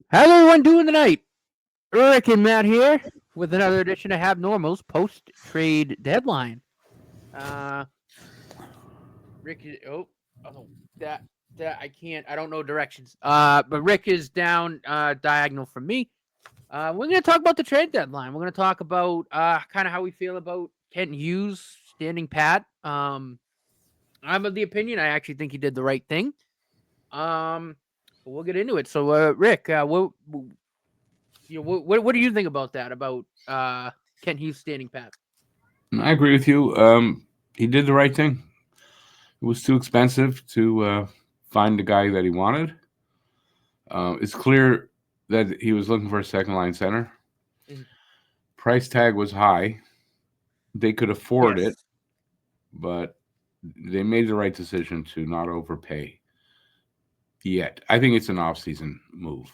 How's everyone doing tonight? Rick and Matt here with another edition of HabNormals post trade deadline. Uh, Rick is that I can't. I don't know directions. But Rick is down diagonal from me. We're gonna talk about the trade deadline. We're gonna talk about kind of how we feel about Kent Hughes standing pat. I'm of the opinion I actually think he did the right thing. But we'll get into it. So, Rick, what do you think about that? About Kent Hughes standing pat? I agree with you. He did the right thing. It was too expensive to find the guy that he wanted. It's clear that he was looking for a second line center. Mhm. Price tag was high. They could afford it, Yes. but they made the right decision to not overpay yet. I think it's an off-season move.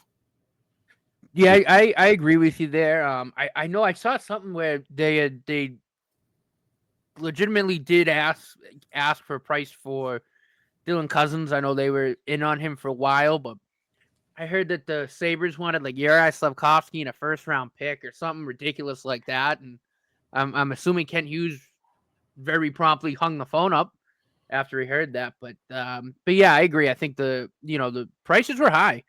Yeah, Just I agree with you there. I know I saw something where they legitimately did ask for a price for Dylan Cousins. I know they were in on him for a while, but I heard that the Sabres wanted like Yuri Slavkovsky and a first round pick or something ridiculous like that. And I'm assuming Kent Hughes very promptly hung the phone up after he heard that. But yeah, I agree. I think the prices were high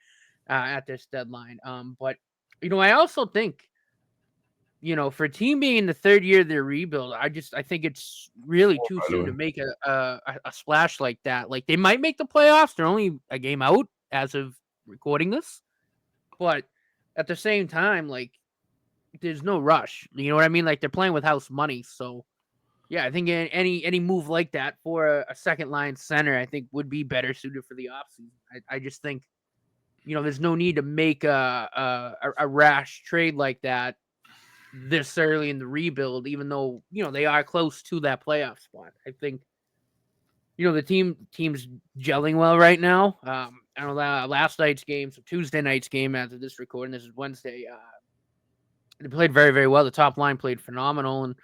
at this deadline. But I also think for a team being in the third year of their rebuild, I think it's really oh, too by the soon way. to make a splash like that. Like they might make the playoffs. They're only a game out as of recording this, but at the same time, like there's no rush. You know what I mean? Like they're playing with house money, so yeah, I think any move like that for a second line center, I think would be better suited for the offseason. I just think there's no need to make a rash trade like that this early in the rebuild, even though they are close to that playoff spot. I think the team's gelling well right now. I don't know last night's game, so Tuesday night's game as of this recording. This is Wednesday. They played very very well. The top line played phenomenal, and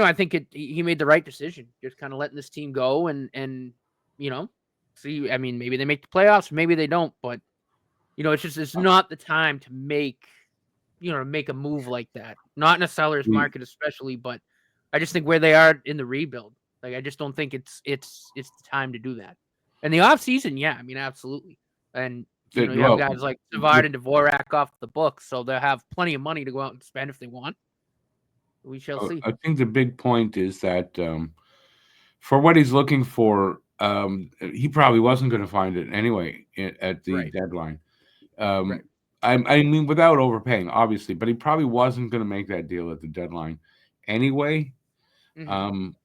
I think he made the right decision, just kind of letting this team go and you know see. I mean, maybe they make the playoffs, maybe they don't, but it's not the time to make a move like that. Not in a seller's The, market, especially, but I just think where they are in the rebuild, like I just don't think it's the time to do that. And the off season, yeah, I mean, absolutely. And you have well, guys like the, Savard and Dvorak off the books, so they'll have plenty of money to go out and spend if they want. We shall see. I think the big point is that for what he's looking for, he probably wasn't going to find it anyway at the Right, deadline. Um, right. I mean, without overpaying, obviously, but he probably wasn't going to make that deal at the deadline anyway. Hmm. Um,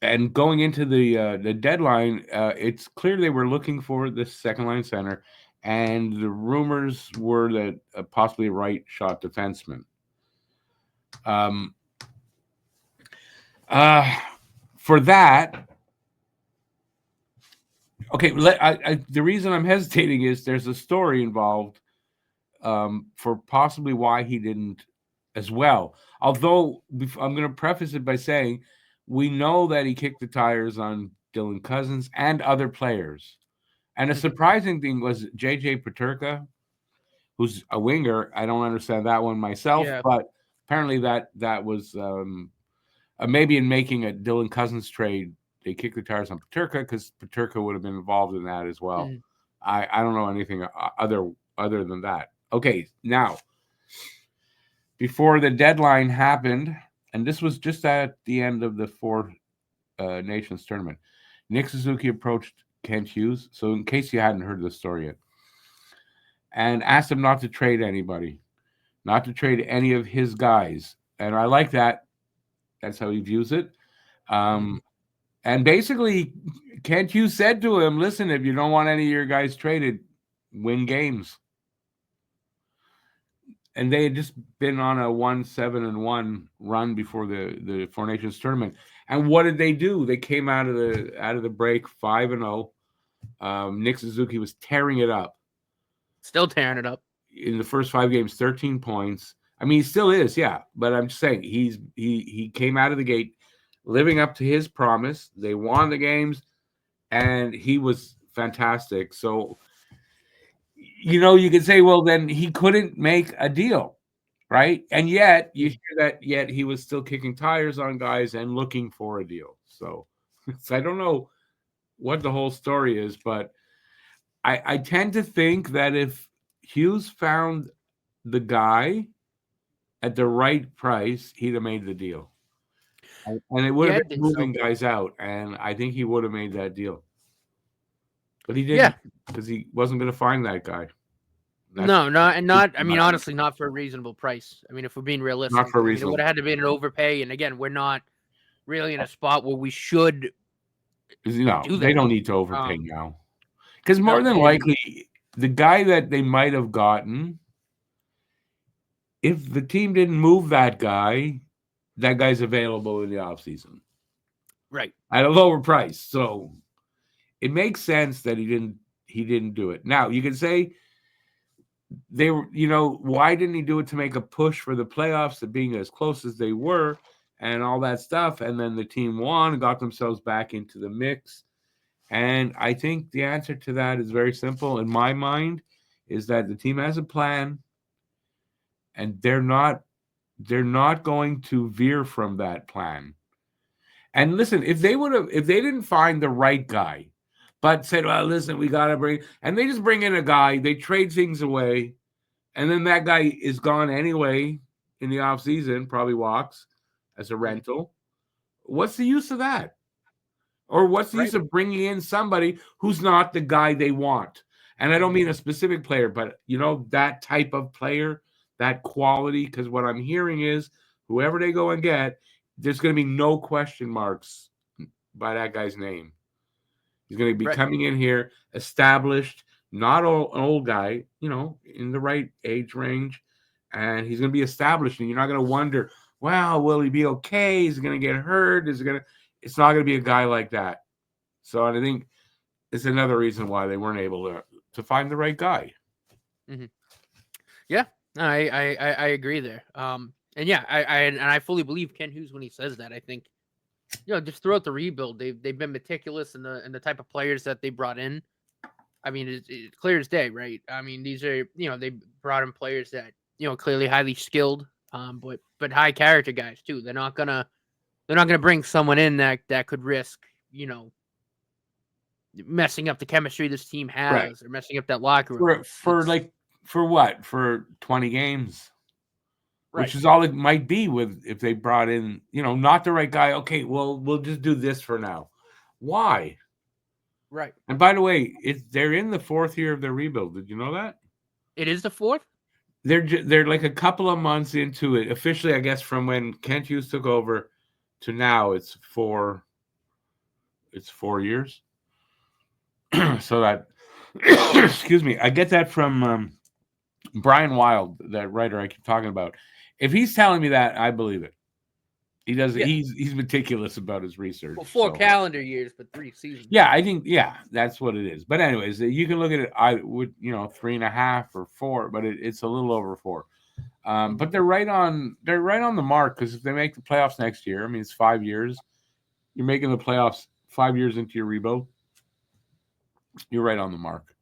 and going into the deadline, it's clear they were looking for this second line center, and the rumors were that possibly a right shot defenseman. Um, uh, for that, okay, the reason I'm hesitating is there's a story involved for possibly why he didn't as well. Although I'm going to preface it by saying we know that he kicked the tires on Dylan Cousins and other players. And a Hmm. surprising thing was JJ Paterka, who's a winger. I don't understand that one myself, Yeah. but apparently that was maybe in making a Dylan Cousins trade, they kicked the tires on Paterka because Paterka would have been involved in that as well. Hmm. I don't know anything other than that. Okay, now before the deadline happened, and this was just at the end of the Four Nations tournament, Nick Suzuki approached Kent Hughes. So, in case you hadn't heard this story yet, and asked him not to trade anybody, not to trade any of his guys. And I like that. That's how he views it. Hmm. Um, and basically, Kent Hughes said to him, "Listen, if you don't want any of your guys traded, win games." And they had just been on a 1-7-1 run before the Four Nations tournament. And what did they do? They came out of the break 5-0. Nick Suzuki was tearing it up Still tearing it up. in the first 5 games, 13 points. I mean, he still is, yeah. But I'm just saying he came out of the gate living up to his promise. They won the games, and he was fantastic. So you could say, well, then he couldn't make a deal, right? And yet you Mhm. hear that yet he was still kicking tires on guys and looking for a deal. So, I don't know what the whole story is, but I tend to think that if Hughes found the guy at the right price, he'd have made the deal. And it would Yeah, have I been think so. moving guys out, and I think he would have made that deal. But he Yeah. didn't because he wasn't going to find that guy. That's No, not. I mean, honestly, not for a reasonable price. I mean, if we're being not realistic, for I mean, it would reasonable. have had to be an overpay. And again, we're not really in a spot where we should do They that. don't need to overpay Um, now. Because more no, than and likely, the guy that they might have gotten, if the team didn't move that guy's available in the offseason right, at a lower price. So it makes sense that he didn't do it. Now you can say they were, why didn't he do it to make a push for the playoffs to being as close as they were and all that stuff? And then the team won and got themselves back into the mix. And I think the answer to that is very simple in my mind, is that the team has a plan and they're not going to veer from that plan. And listen, if they didn't find the right guy, but said, well, listen, we gotta and they just bring in a guy, they trade things away, and then that guy is gone anyway in the offseason, probably walks as a mhm, rental. What's the use of that? Or what's the use right, of bringing in somebody who's not the guy they want? And I don't mhm, mean a specific player, but that type of player, that quality. Because what I'm hearing is whoever they go and get, there's going to be no question marks by that guy's name. He's going to be right, coming in here established, not an old guy, in the right age range. And he's going to be established. And you're not going to wonder, wow, will he be okay? Is he going to get hurt? It's not going to be a guy like that. So I think it's another reason why they weren't able to find the right guy. mhm. Yeah, no, I agree there. And yeah, I fully believe Ken Hughes when he says that. I think just throughout the rebuild, they've been meticulous in the type of players that they brought in. I mean, it's clear as day, right? I mean, these are they brought in players that clearly highly skilled, but high character guys too. They're not gonna bring someone in that could risk messing up the chemistry this team Right. has or messing up that locker room. For for It's like for what? For 20 games, right, which is all it might be with if they brought in, not the right guy. Okay, well, we'll just do this for now. Why? right. And by the way, they're in the fourth year of their rebuild. Did you know that? It is the fourth. They're like a couple of months into it officially. I guess from when Kent Hughes took over to now, it's 4 years. So that excuse me, I get that from Brian Wilde, that writer I keep talking about. If he's telling me that, I believe it. He does. Yeah. He's meticulous about his Well, research. 4 calendar years, but 3 seasons. Yeah, I think that's what it is. But anyways, you can look at it. I would 3.5 or 4, but it's a little over 4. But they're right on the mark, because if they make the playoffs next year, I mean it's 5 years. You're making the playoffs 5 years into your rebuild. You're right on the mark.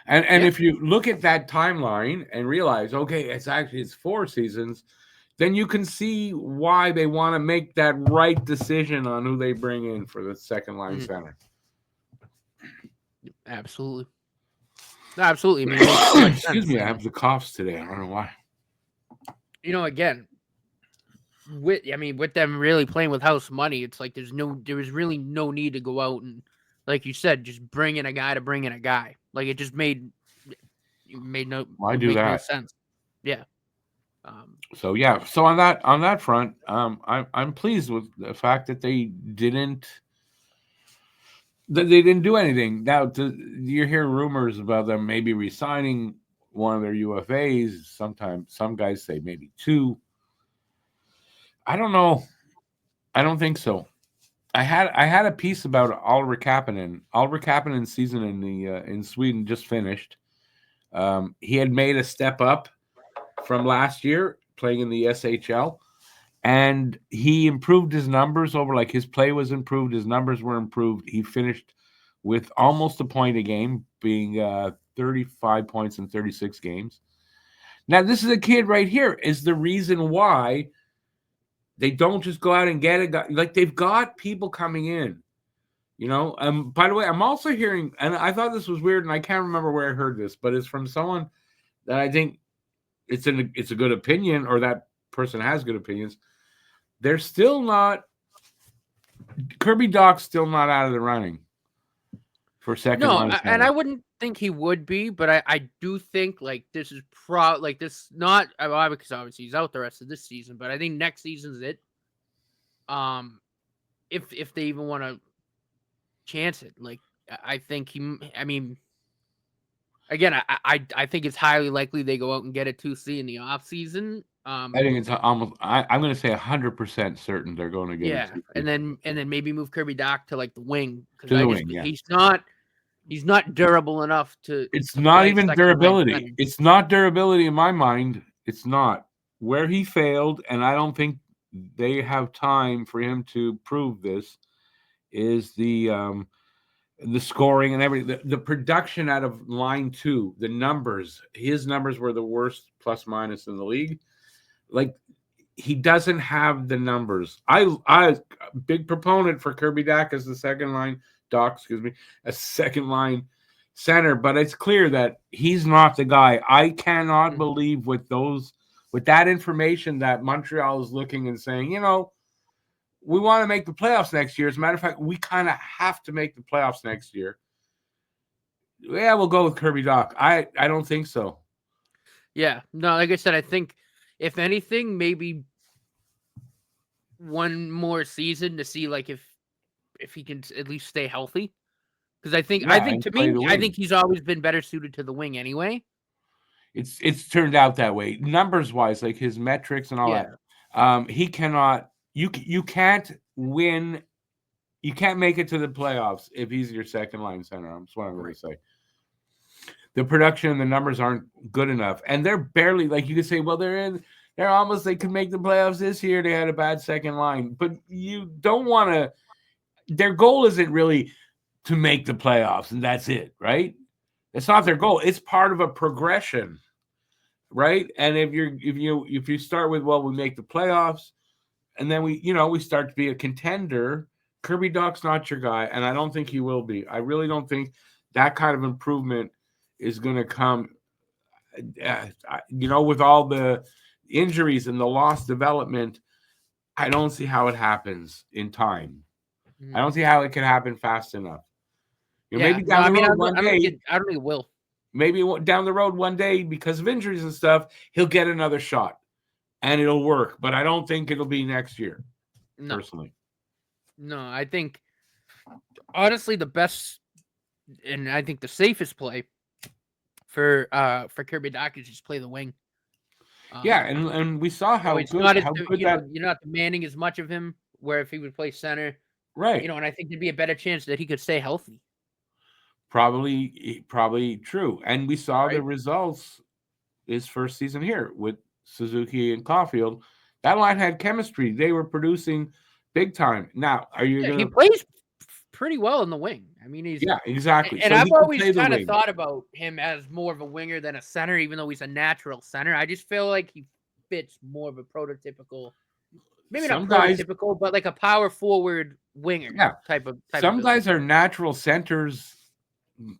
And Yeah. if you look at that timeline and realize, okay, it's 4 seasons, then you can see why they want to make that right decision on who they bring in for the second line Mhm. center. Absolutely. No, absolutely. I mean, it makes too much Excuse sense. me, I And have the coughs today. I don't know why. again, with them really playing with house money, it's like there was really no need to go out and, like you said, just bring in a guy to bring in a guy. Like it just made no Why would do make no that? sense. Yeah. Um. So yeah, so on that front, I'm pleased with the fact that they didn't do anything. Now you hear rumors about them maybe resigning one of their UFAs. Sometimes some guys say maybe 2. I don't know. I don't think so. I had a piece about Oliver Kapanen. Oliver Kapanen's season in Sweden just finished. He had made a step up from last year playing in the SHL, and he improved his numbers over. Like his play was improved, his numbers were improved. He finished with almost a point a game, being 35 points in 36 games. Now, this is a kid right here is the reason why they don't just go out and get it. Like, they've got people coming in, you know. By the way, I'm also hearing, and I thought this was weird, and I can't remember where I heard this, but it's from someone that I think it's a good opinion, or that person has good opinions. They're still not, Kirby Dach's still not out of the running for second line center. And I wouldn't think he would be, but I do think like this is this not because obviously he's out the rest of this season, but I think next season's it. If they even want to chance it, like I think I mean, again, I think it's highly likely they go out and get a 2C in the off season. I think it's almost. I'm going to say 100% certain they're going to get it. And then maybe move Kirby Dach to like the wing, because he's not durable enough to. It's not even durability. It's not durability in my mind. It's not where he failed, and I don't think they have time for him to prove this. Is the scoring and everything, the production out of line 2, the numbers. His numbers were the worst plus minus in the league. Like, he doesn't have the numbers. I big proponent for Kirby Dach as the second line. A second line center, but it's clear that he's not the guy. I cannot believe with that information that Montreal is looking and saying, you know, we want to make the playoffs next year. As a matter of fact, we kind of have to make the playoffs next year. Yeah, we'll go with Kirby Dach. I don't think so. Yeah, no, like I said, I think if anything, maybe one more season to see like if he can at least stay healthy, because I think to me, I think he's always been better suited to the wing anyway. It's turned out that way, numbers wise, like his metrics and all that. He cannot. You can't win. You can't make it to the playoffs if he's your second line center. That's what I'm going to say. The production and the numbers aren't good enough, and they're barely, like, you could say, well, they're almost, they could make the playoffs this year. They had a bad second line, but you don't want to. Their goal isn't really to make the playoffs, and that's it, right? It's not their goal. It's part of a progression, right? And if you start with, well, we make the playoffs, and then we start to be a contender, Kirby Dach's not your guy, and I don't think he will be. I really don't think that kind of improvement is going to come. With all the injuries and the lost development, I don't see how it happens in time. I don't see how it can happen fast enough. Maybe down the road one day. I don't think it will. Maybe down the road one day, because of injuries and stuff, he'll get another shot, and it'll work. But I don't think it'll be next year. No. Personally, no. I think honestly the best, and I think the safest play for Kirby Dach is just play the wing. And we saw how good you're not demanding as much of him. Where if he would play center. Right. And I think there'd be a better chance that he could stay healthy. Probably true. And we saw the results his first season here with Suzuki and Caulfield. That line had chemistry. They were producing big time. Now, he plays pretty well in the wing. I mean, he's exactly. And I've always kind of thought about him as more of a winger than a center, even though he's a natural center. I just feel like he fits more of a prototypical. Maybe not prototypical, but like a power forward winger type of. Some guys are natural centers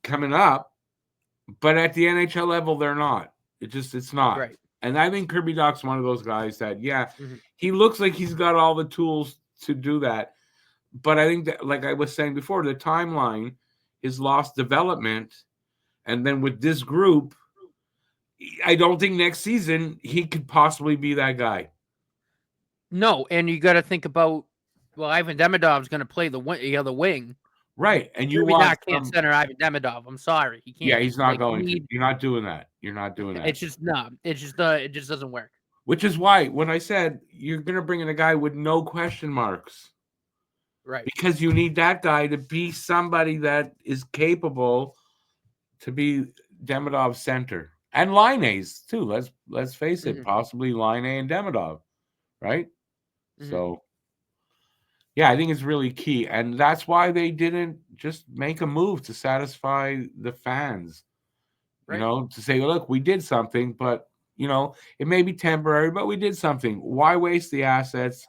coming up, but at the NHL level, they're not. It's not. Right. And I think Kirby Dach's one of those guys that, he looks like he's got all the tools to do that. But I think that, like I was saying before, the timeline is lost development. And then with this group, I don't think next season he could possibly be that guy. No, and you got to think about, Ivan Demidov's going to play the wing. Right, and Kirby Dach can't center Ivan Demidov. I'm sorry, he can't. Yeah, he's not going to. You're not doing that. You're not doing that. It's just it just doesn't work. Which is why when I said you're going to bring in a guy with no question marks, right? Because you need that guy to be somebody that is capable to be Demidov's center and Laine's too. Let's face it, possibly Laine and Demidov, right? So Yeah, I think it's really key. And that's why they didn't just make a move to satisfy the fans, Right. to say, look, we did something, but, it may be temporary, but we did something. Why waste the assets?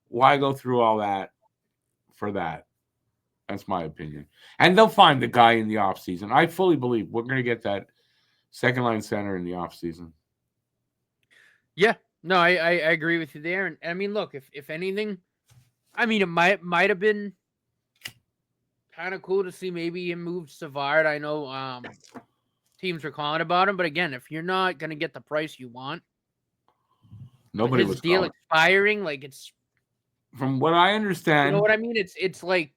Why go through all that for that? That's my opinion. And they'll find the guy in the offseason. I fully believe we're going to get that second line center in the offseason. Yeah. No, I agree with you there. And I mean, look, if anything, I mean, it might have been kind of cool to see maybe him move Savard. I know teams were calling about him, but again, if you're not going to get the price you want, with Nobody his was deal calling. expiring, like it's, From what I understand, you know what I mean? It's like,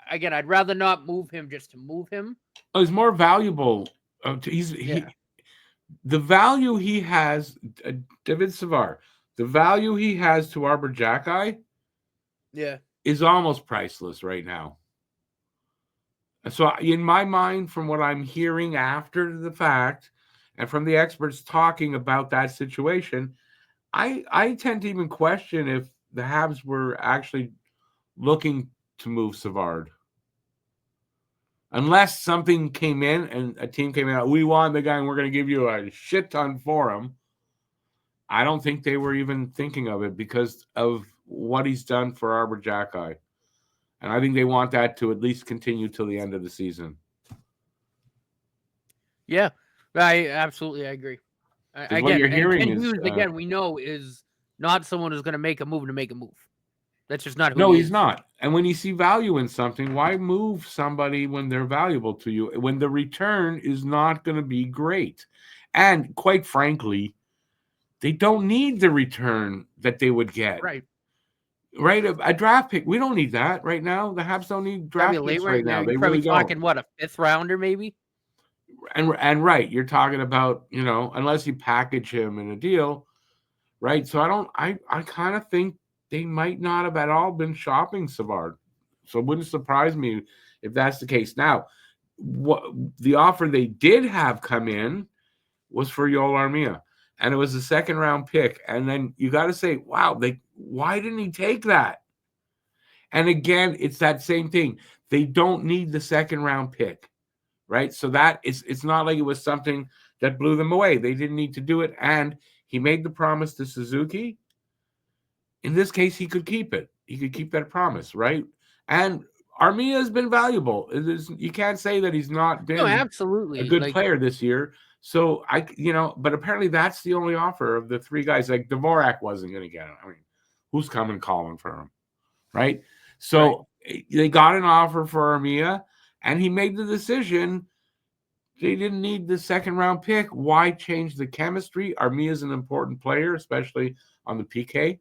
again, I'd rather not move him just to move him. he's more valuable. The value he has, David Savard, the value he has to Arbor Jacki Yeah. is almost priceless right now. So in my mind, from what I'm hearing after the fact and from the experts talking about that situation, I tend to even question if the Habs were actually looking to move Savard. Unless something came in and a team came out, we want the guy and we're going to give you a shit ton for him. I don't think they were even thinking of it because of what he's done for Arbor Jacki. And I think they want that to at least continue till the end of the season. Yeah. I absolutely agree. Because what you're hearing Ken is Hughes, again, we know is not someone who's going to make a move to make a move. That's just not who no, he he's is. not. And when you see value in something, why move somebody when they're valuable to you? When the return is not going to be great. And quite frankly, they don't need the return that they would get. Right. Right? A draft pick. We don't need that right now. The Habs don't need Probably draft a late picks round. right now. You're They probably really talking, don't. what, a 5th rounder maybe? And right, you're talking about, unless you package him in a deal, right? So I kind of think they might not have at all been shopping Savard. So it wouldn't surprise me if that's the case. Now, what the offer they did have come in was for Yoel Armia, and it was a second round pick. And then you got to say, wow, why didn't he take that? And again, it's that same thing. They don't need the second round pick, right? So that it's not like it was something that blew them away. They didn't need to do it. And he made the promise to Suzuki. In this case, he could keep it. He could keep that promise, right? And Armia has been valuable. You can't say that he's not No, been a absolutely. good Like, player this year. So but apparently that's the only offer of the three guys. Like Dvorak wasn't going to get it. I mean, who's coming calling for him, right? So they got an offer for Armia, and he made the decision. They didn't need the second round pick. Why change the chemistry? Armia is an important player, especially on the PK.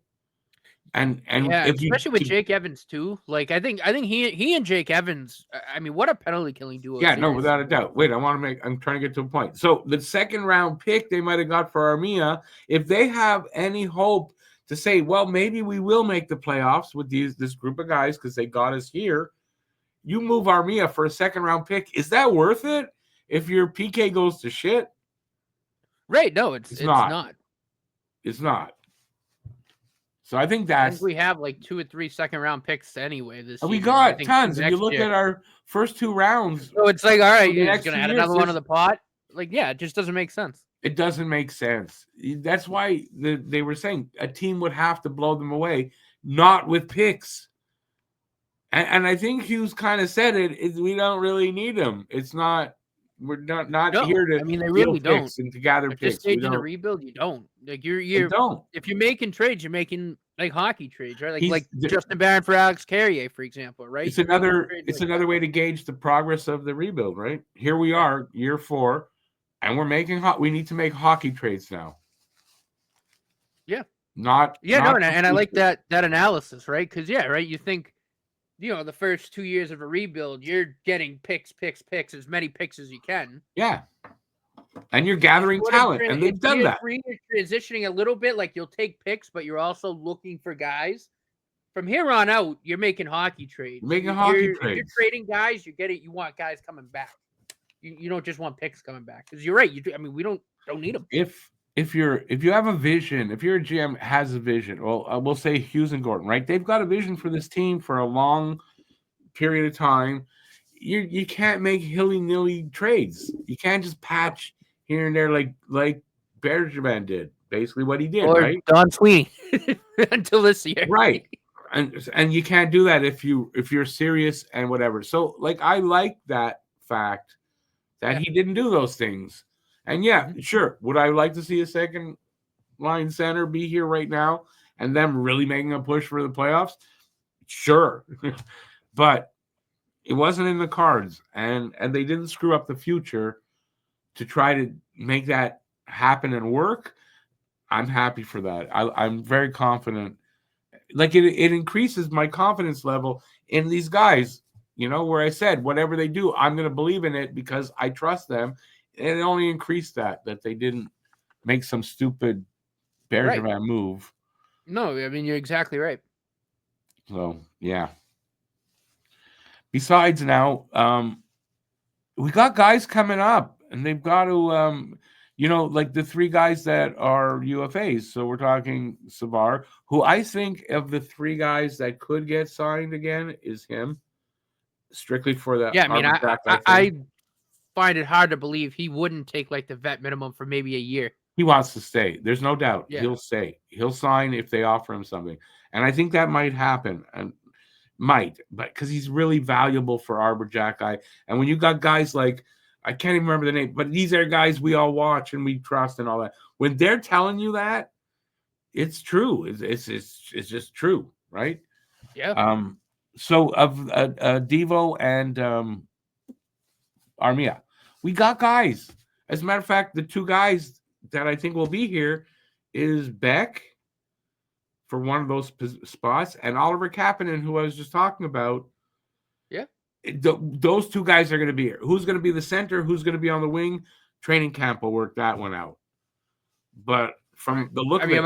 And yeah, if you especially with Jake Evans too. Like, I think he and Jake Evans. I mean, what a penalty killing duo. yeah, no, Seriously. without a doubt. Wait, I'm trying to get to a point. So the second round pick they might have got for Armia, if they have any hope to say, well, maybe we will make the playoffs with this group of guys because they got us here, you move Armia for a second round pick. Is that worth it if your PK goes to shit? Right? No, it's not. It's not. So I think I think we have like 2 or 3 second round picks anyway this we season. I got think tons. If you next look year. at our first 2 rounds, So it's like, all right, for the you're next just gonna 2 add years, another one to the pot. Like, yeah, it just doesn't make sense. it doesn't make sense. That's why they were saying a team would have to blow them away, not with picks. And I think Hughes kind of said it. We don't really need them. It's not. We're not No, here to I mean, they deal really don't. picks and to gather At this picks. We stage in the don't. rebuild, you don't. Like, They you're don't. if you're making trades, you're making like hockey trades, right? He's Like Justin Barron for Alex Carrier, for example, right? It's You're making another. trades It's like another that. way to gauge the progress of the rebuild. Right here we Right. are, year 4, and we're making. We need to make hockey trades now. Yeah. Not. Yeah, not no, and I like that analysis, right? Because right, you think, the first 2 years of a rebuild, you're getting picks, as many picks as you can. Yeah. And you're gathering talent, and they've done that. You're transitioning a little bit, like you'll take picks, but you're also looking for guys. From here on out, you're making hockey trades. You're making hockey If you're trades. trading guys, you want guys coming back. You don't just want picks coming back. Because you're right. I mean, we don't need them. If if you have a vision, if you're a GM has a vision, well, we'll say Hughes and Gordon, right? They've got a vision for this team for a long period of time. You can't make hilly-nilly trades. You can't just patch here and there like Bergevin did. Basically, what he did, Or right? Don Sweeney until this year. Right. And you can't do that if you're serious and whatever. So like I like that fact that he didn't do those things. And yeah, sure. Would I like to see a second line center be here right now and them really making a push for the playoffs? Sure. But it wasn't in the cards, and they didn't screw up the future to try to make that happen and work. I'm happy for that. I'm very confident. Like it increases my confidence level in these guys, where I said, whatever they do, I'm going to believe in it because I trust them. And it only increased that they didn't make some stupid Bergevin move. No, I mean, you're exactly right. So, yeah. Besides now, we got guys coming up, and they've got to, like the three guys that are UFAs. So we're talking Savard, who I think of the three guys that could get signed again is him, strictly for the. Yeah, I mean, I find it hard to believe he wouldn't take like the vet minimum for maybe a year. He wants to stay. There's no doubt. Yeah. He'll stay. He'll sign if they offer him something, and I think that might happen. And but because he's really valuable for Arbor Jack Eye. And when you got guys like, I can't even remember the name, but these are guys we all watch and we trust and all that. When they're telling you that, it's true. It's just true, right? Yeah. So of Devo and Armia, we got guys. As a matter of fact, the two guys that I think will be here is Beck for one of those spots, and Oliver Kapanen, who I was just talking about. Yeah. Those two guys are going to be here. Who's going to be the center? Who's going to be on the wing? Training camp will work that one out. But from the look of it,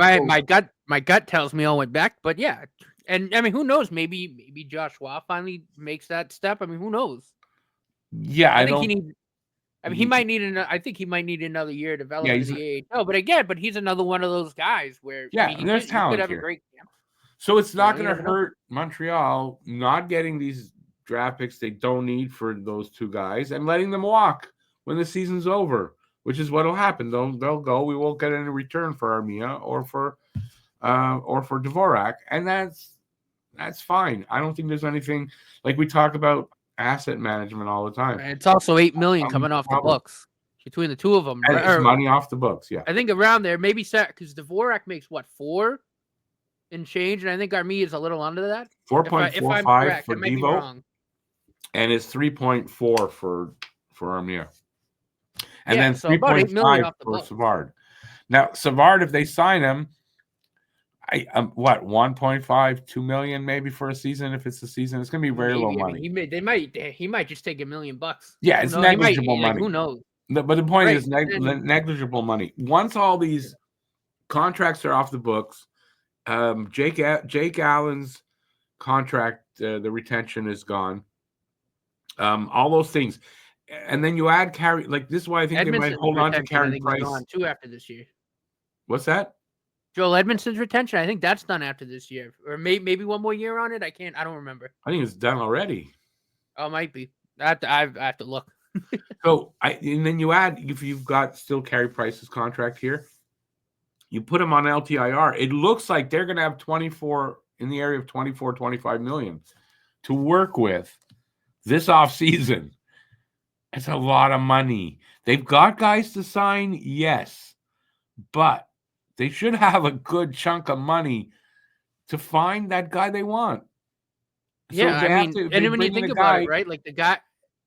my gut tells me Owen Beck, but yeah. And I mean, who knows? Maybe Joshua finally makes that step. I mean, who knows? Yeah, I think he might need I think he might need another year to develop in the AHL. But he's another one of those guys where there's talent he could have here. a great camp. So it's not going to hurt Montreal not getting these draft picks they don't need for those two guys and letting them walk when the season's over, which is what will happen. They'll go. We won't get any return for Armia or for Dvorak, and that's fine. I don't think there's anything like we talk about asset management all the time. And it's also $8 million coming off the books between the two of them. And it's money off the books, yeah. I think around there, maybe because Dvorak makes what, 4 and change, and I think Armia is a little under that. 4.45 for Devo, and it's 3.4 for Armia, and then 3.5 for Savard. Now Savard, if they sign him, 1.5, 2 million maybe for a season. If it's a season, it's gonna be very low money. He might just take $1 million. Yeah, it's negligible money. Who knows? But the point is negligible money. Once all these contracts are off the books, Jake Allen's contract, the retention is gone. All those things, and then you add Carey. Like this is why I think they might hold on to Carey Price too after this year. What's that? Joel Edmondson's retention. I think that's done after this year, or maybe one more year on it. I don't remember. I think it's done already. Oh, it might be. I have to look. So and then you add, if you've got still Carey Price's contract here, you put him on LTIR. It looks like they're going to have 24 in the area of 24, 25 million to work with this offseason. It's a lot of money. They've got guys to sign, yes, but they should have a good chunk of money to find that guy they want. Yeah, so I mean, and when you think about it, right? Like the guy.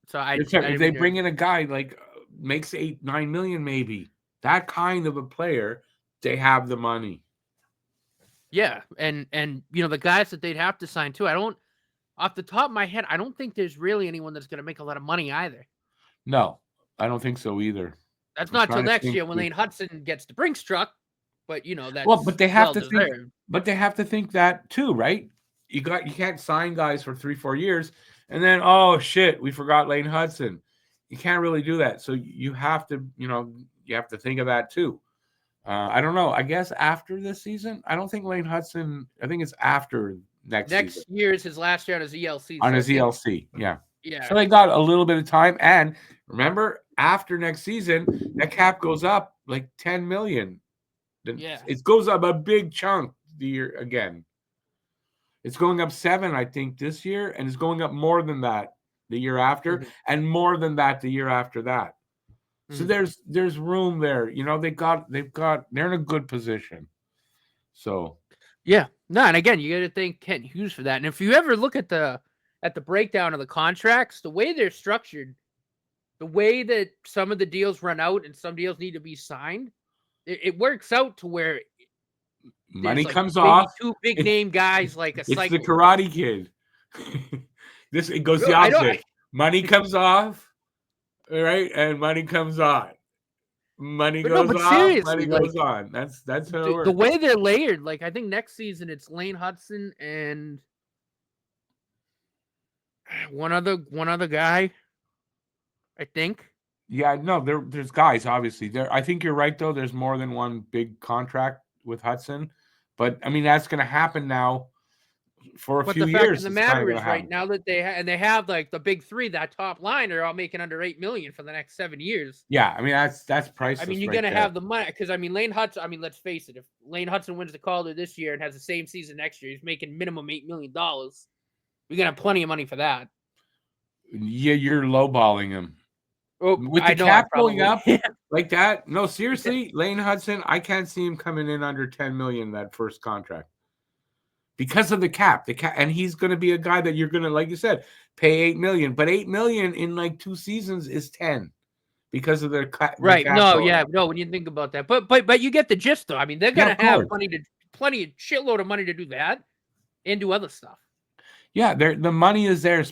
So if they bring in a guy like makes 8-9 million, maybe that kind of a player, they have the money. Yeah, and the guys that they'd have to sign too. Off the top of my head, I don't think there's really anyone that's going to make a lot of money either. No, I don't think so either. That's not till next year when Lane Hudson gets the Brinks truck. But that's but they have to think. But they have to think that too, right? You can't sign guys for 3-4 years and then shit, we forgot Lane Hudson. You can't really do that. So you have to think of that too. I don't know. I guess after this season. I don't think Lane Hudson. I think it's after next season Next year is his last year on his ELC. on So I his think, ELC. Yeah. yeah. So they got a little bit of time. And remember, after next season, that cap goes up like 10 million. Yeah. It goes up a big chunk the year again. It's going up 7, I think, this year, and it's going up more than that the year after, and more than that the year after that. So there's room there. You know, they're in a good position. So yeah. No, and again, you got to thank Kent Hughes for that. And if you ever look at the breakdown of the contracts, the way they're structured, the way that some of the deals run out and some deals need to be signed, it works out to where money like comes maybe off. 2 big name guys like a It's cycle. the Karate Kid. It goes the opposite. Money comes off, right, and money comes on. Money goes off, money goes on. That's how it works. The way they're layered. Like I think next season it's Lane Hudson and one other guy. I think. Yeah, no, there's guys obviously there. I think you're right though. There's more than one big contract with Hudson, but I mean that's going to happen now for a few years. But the fact of the matter is, right now that they have like the big 3, that top line are all making under $8 million for the next 7 years. Yeah, I mean that's priceless. I mean you're gonna have the money because I mean Lane Hudson. I mean let's face it, if Lane Hudson wins the Calder this year and has the same season next year, he's making minimum $8 million. You're gonna have plenty of money for that. Yeah, you're lowballing him. Oh, with the cap going up like that. No, seriously, Lane Hudson, I can't see him coming in under 10 million that first contract because of the cap. And he's going to be a guy that you're going to, like you said, pay 8 million. But 8 million in like 2 seasons is 10 because of their cap. Right? No, yeah, no. When you think about that, but you get the gist though. I mean, they're going to have plenty of shitload of money to do that and do other stuff. Yeah, the money is there.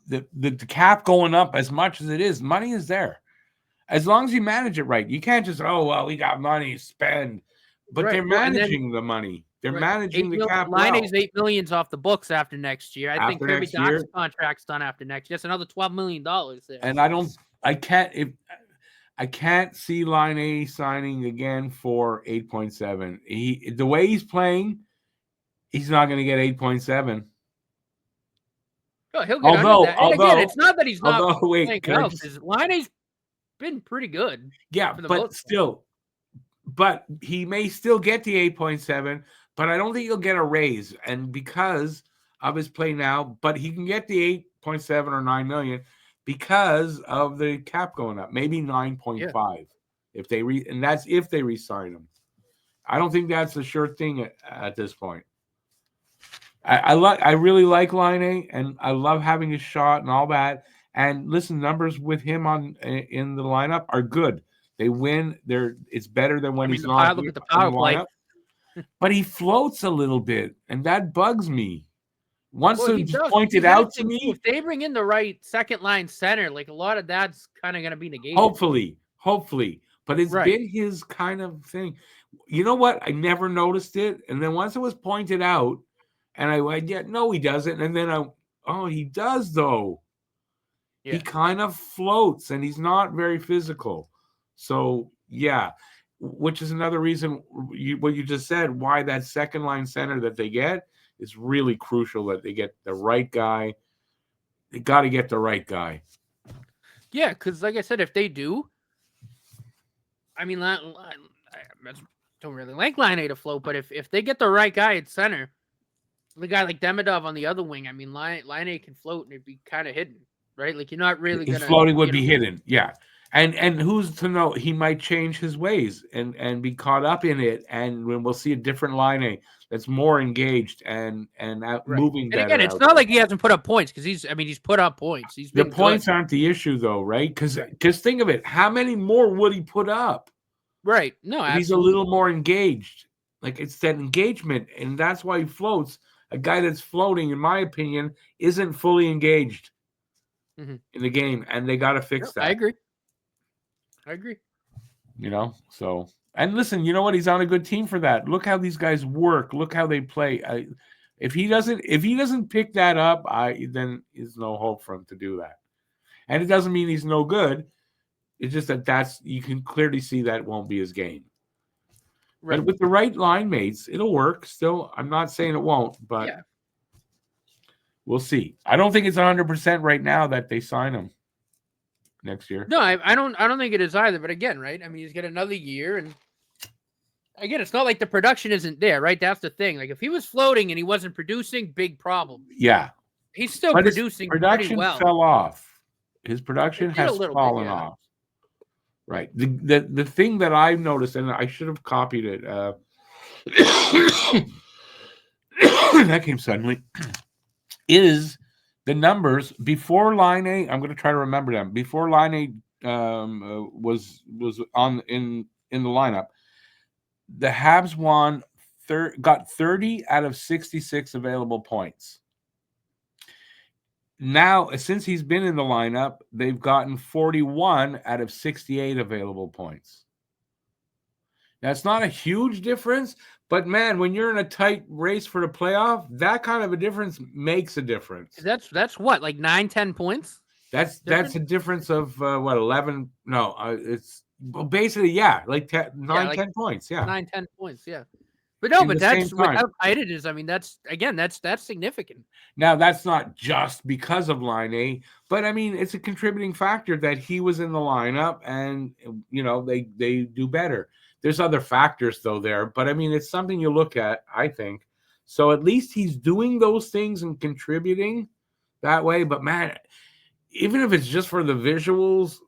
The cap going up as much as it is, money is there. As long as you manage it right. You can't just, we got money, spend. But they're managing the money. They're managing the cap. Line's $8 million off the books after next year. I think Kirby Dach's contract's done after next year. That's another $12 million there. And I can't see Line A signing again for 8.7. The way he's playing, he's not going to get 8.7. Oh, he'll get under that. And again, it's not that he's not playing well, because Line's been pretty good. Yeah, but still. But he may still get the 8.7, but I don't think he'll get a raise. And because of his play now, but he can get the 8.7 or 9 million because of the cap going up. Maybe 9.5 if they and that's if they re-sign him. I don't think that's a sure thing at this point. I really like Line A, and I love having his shot and all that. And listen, numbers with him in the lineup are good. They win. It's better than when he's not. Look at the power play. But he floats a little bit, and that bugs me. Once it's pointed out to me, if they bring in the right second line center, like a lot of that's kind of going to be negated. Hopefully, but it's been his kind of thing. You know what? I never noticed it, and then once it was pointed out. And I went, no, he doesn't. And then he does, though. Yeah. He kind of floats, and he's not very physical. So, yeah, which is another reason what you just said, why that second line center that they get is really crucial, that they get the right guy. They got to get the right guy. Yeah, because like I said, if they do, I mean, I don't really like Line A to float, but if they get the right guy at center, the guy like Demidov on the other wing, I mean, Line A can float and it'd be kind of hidden, right? Like you're not really going to. Floating would be hidden, yeah. And who's to know? He might change his ways and be caught up in it, and when we'll see a different Line A that's more engaged and moving better. And again, it's not like he hasn't put up points because he's put up points. The points aren't the issue though, right? Because think of it, how many more would he put up? Right. No, he's a little more engaged. Like it's that engagement, and that's why he floats. A guy that's floating, in my opinion, isn't fully engaged in the game, and they got to fix that. I agree. You know, so and listen, you know what? He's on a good team for that. Look how these guys work. Look how they play. If he doesn't pick that up, then there's no hope for him to do that. And it doesn't mean he's no good. It's just that's you can clearly see that won't be his game. Right. But with the right line mates, it'll work. Still, I'm not saying it won't, but Yeah. we'll see. I don't think it's 100% right now that they sign him next year. No, I don't think it is either. But again, right? I mean, he's got another year, and again, it's not like the production isn't there, right? That's the thing. Like if he was floating and he wasn't producing, big problem. Yeah. He's still But his producing pretty production well. fell off. His production It did a has little fallen bit, yeah. off. Right. The thing that I've noticed, and I should have copied it. That came suddenly. Is the numbers before line A? I'm going to try to remember them. Before line A was on in the lineup, the Habs got 30 out of 66 available points. Now, since he's been in the lineup, they've gotten 41 out of 68 available points. That's not a huge difference, but man, when you're in a tight race for the playoff, that kind of a difference makes a difference. That's what, like 9-10 points? That's a difference of what, 11? No, it's basically, yeah, like 10 points. Yeah. 9-10 points. Yeah. But no, In but the that's same with time. how tight it is. I mean, that's significant. Now, that's not just because of line A, but I mean, it's a contributing factor that he was in the lineup and, you know, they do better. There's other factors, though, there, but I mean, it's something you look at, I think. So at least he's doing those things and contributing that way. But man, even if it's just for the visuals,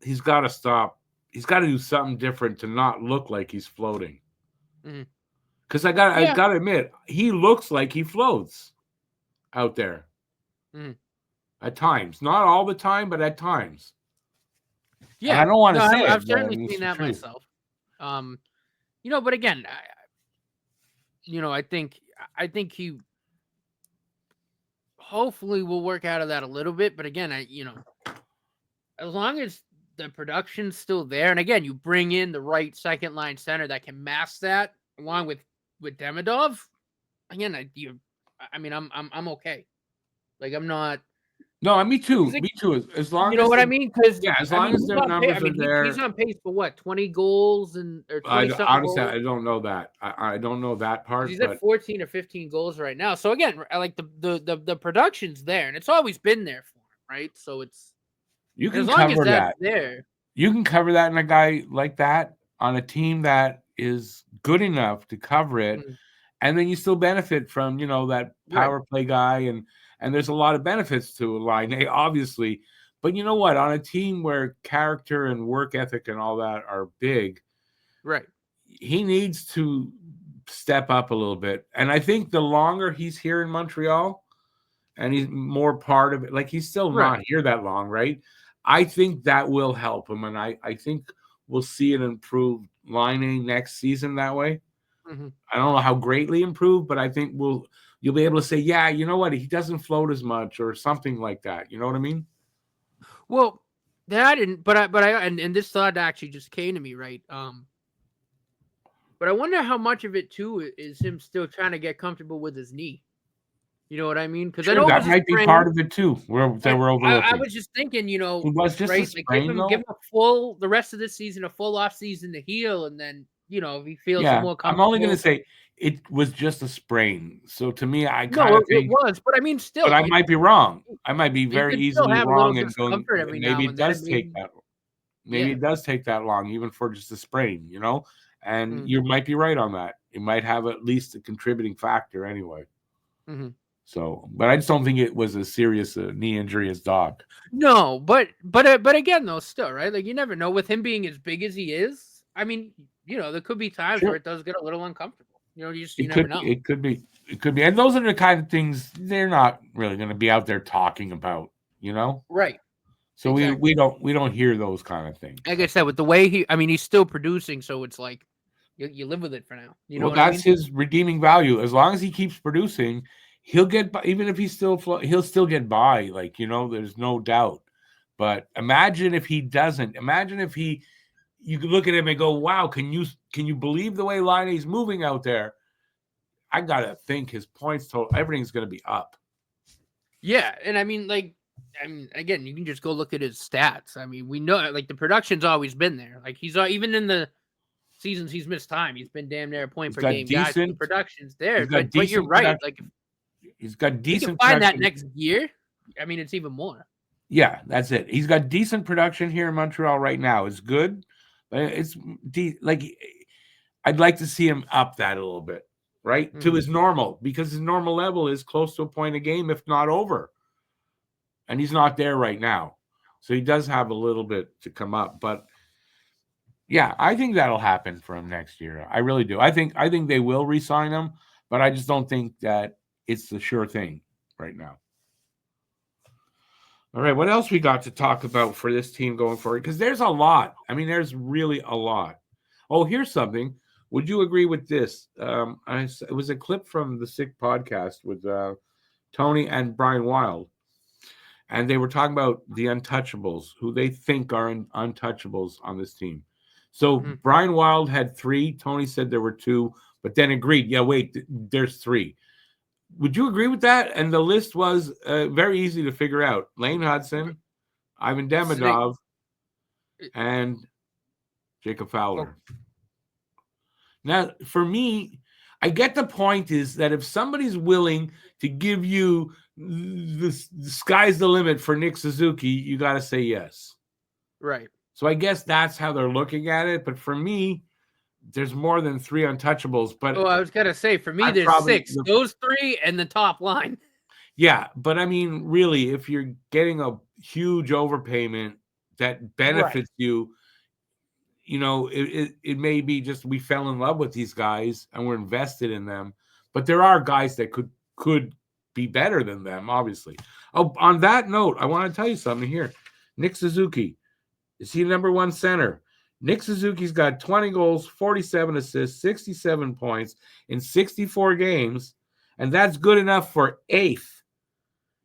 he's got to stop. He's got to do something different to not look like he's floating. Because I got to admit, he looks like he floats out there at times. Not all the time, but at times. Yeah, and I don't want to say I've it, certainly seen that myself. You know, but again, I think he hopefully will work out of that a little bit. But again, as long as the production's still there, and again, you bring in the right second line center that can mask that along with Demidov. Again, I'm okay. Like I'm not. No, me too. Me too. As long as you know what I mean, because as long as their numbers are there. He's on pace for what, 20 goals or 20 something honestly, goals? I don't know that. I don't know that part. He's at 14 or 15 goals right now. So again, like the production's there, and it's always been there for him, right? So it's you can as long cover as that's that. There, you can cover that in a guy like that on a team that is good enough to cover it, and then you still benefit from that power play guy and there's a lot of benefits to a line A, obviously. But you know what? On a team where character and work ethic and all that are big, right? He needs to step up a little bit. And I think the longer he's here in Montreal and he's more part of it, like he's still not here that long, right? I think that will help him. And I think we'll see an improved line A next season that way. I don't know how greatly improved, but I think you'll be able to say, yeah, you know what? He doesn't float as much or something like that. You know what I mean? Well, that and this thought actually just came to me, right? But I wonder how much of it too is him still trying to get comfortable with his knee. You know what I mean? Because I know that might be part of it too. We're overlooking. I was just thinking, it was just a sprain, give him the rest of this season, a full off season to heal, and then if he feels more comfortable. I'm only going to say it was just a sprain. So to me, I kind of think it was, but I mean, still. But I might be wrong. I might be very easily wrong and going. Maybe it does take that. Maybe it does take that long, even for just a sprain. And you might be right on that. It might have at least a contributing factor anyway. So, but I just don't think it was as serious a knee injury as Doc. No, but again, though, still, right? Like you never know. With him being as big as he is, I mean, there could be times where it does get a little uncomfortable. You never know. It could be, and those are the kind of things they're not really going to be out there talking about. Right. So exactly. we don't hear those kind of things. Like I said, with the way he's still producing, so it's like you live with it for now. That's his redeeming value. As long as he keeps producing, he'll get by, even if he'll still get by. Like there's no doubt. But imagine if he doesn't. Imagine if you could look at him and go, "Wow, can you believe the way Line A's moving out there?" I gotta think his points total, everything's gonna be up. Yeah, and I mean, like I mean, again, you can just go look at his stats. I mean, we know like the production's always been there. Like he's even in the seasons he's missed time, he's been damn near a point He's per got game guy. So the decent. production's He's there. got But you're decent right. production. Like He's got we can decent find that production. next year. I mean, it's even more. Yeah, that's it. He's got decent production here in Montreal right now. It's good, but it's like I'd like to see him up that a little bit, right? To his normal, because his normal level is close to a point a game, if not over. And he's not there right now. So he does have a little bit to come up. But yeah, I think that'll happen for him next year. I really do. I think they will re-sign him, but I just don't think that it's the sure thing right now. All right, what else we got to talk about for this team going forward? Because there's a lot. I mean, there's really a lot. Oh, here's something. Would you agree with this? It was a clip from the Sick podcast with Tony and Brian Wild, and they were talking about the untouchables, who they think are untouchables on this team. So Brian Wild had 3. Tony said there were 2, but then agreed. Yeah, wait, there's 3. Would you agree with that? And the list was very easy to figure out. Lane Hudson, Ivan Demidov, and Jacob Fowler. Now, for me, I get the point is that if somebody's willing to give you the sky's the limit for Nick Suzuki, you got to say yes. Right. So I guess that's how they're looking at it. But for me, there's more than 3 untouchables. But I was gonna say for me, there's 6. Those 3 and the top line. Yeah, but I mean, really, if you're getting a huge overpayment that benefits you, you know, it may be just we fell in love with these guys and we're invested in them. But there are guys that could be better than them, obviously. Oh, on that note, I want to tell you something here. Nick Suzuki, is he number 1 center? Nick Suzuki's got 20 goals, 47 assists, 67 points in 64 games, and that's good enough for 8th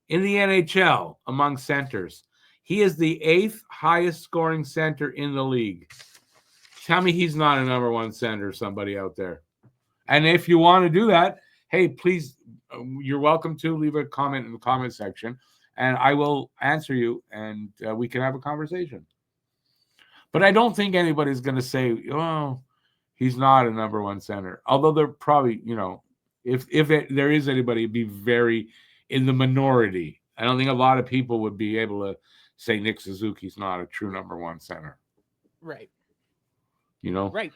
in the NHL among centers. He is the 8th highest scoring center in the league. Tell me he's not a number 1 center, somebody out there. And if you want to do that, hey, please, you're welcome to leave a comment in the comment section, and I will answer you, and we can have a conversation. But I don't think anybody's going to say, oh, he's not a number 1 center. Although they're probably, you know, if there is anybody, it'd be very in the minority. I don't think a lot of people would be able to say Nick Suzuki's not a true number 1 center. Right. You know? Right.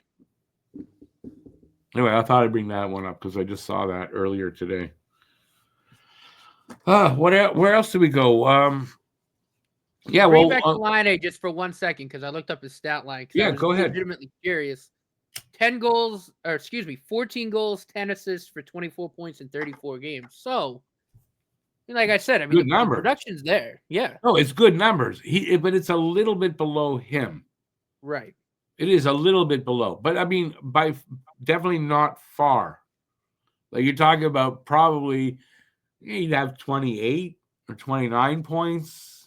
Anyway, I thought I'd bring that one up because I just saw that earlier today. Where else do we go? Yeah, bring back the line just for 1 second because I looked up his stat line. Yeah, I was go ahead. Legitimately curious. 14 goals, 10 assists for 24 points in 34 games. So, like I said, I mean, the production's there. Yeah. Oh, it's good numbers. But it's a little bit below him. Right. It is a little bit below, but I mean, by definitely not far. Like you're talking about, probably he'd have 28 or 29 points.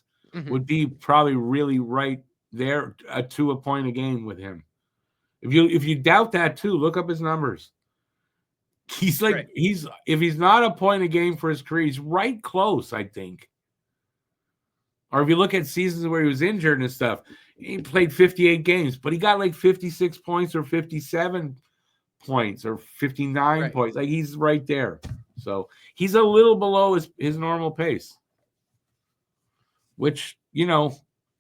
Would be probably really right there to a point a game with him. If you doubt that too, look up his numbers. He's like if he's not a point a game for his career, he's right close, I think. Or if you look at seasons where he was injured and stuff, he played 58 games, but he got like 56 points or 57 points or 59 points. Like he's right there. So he's a little below his normal pace. Which, you know,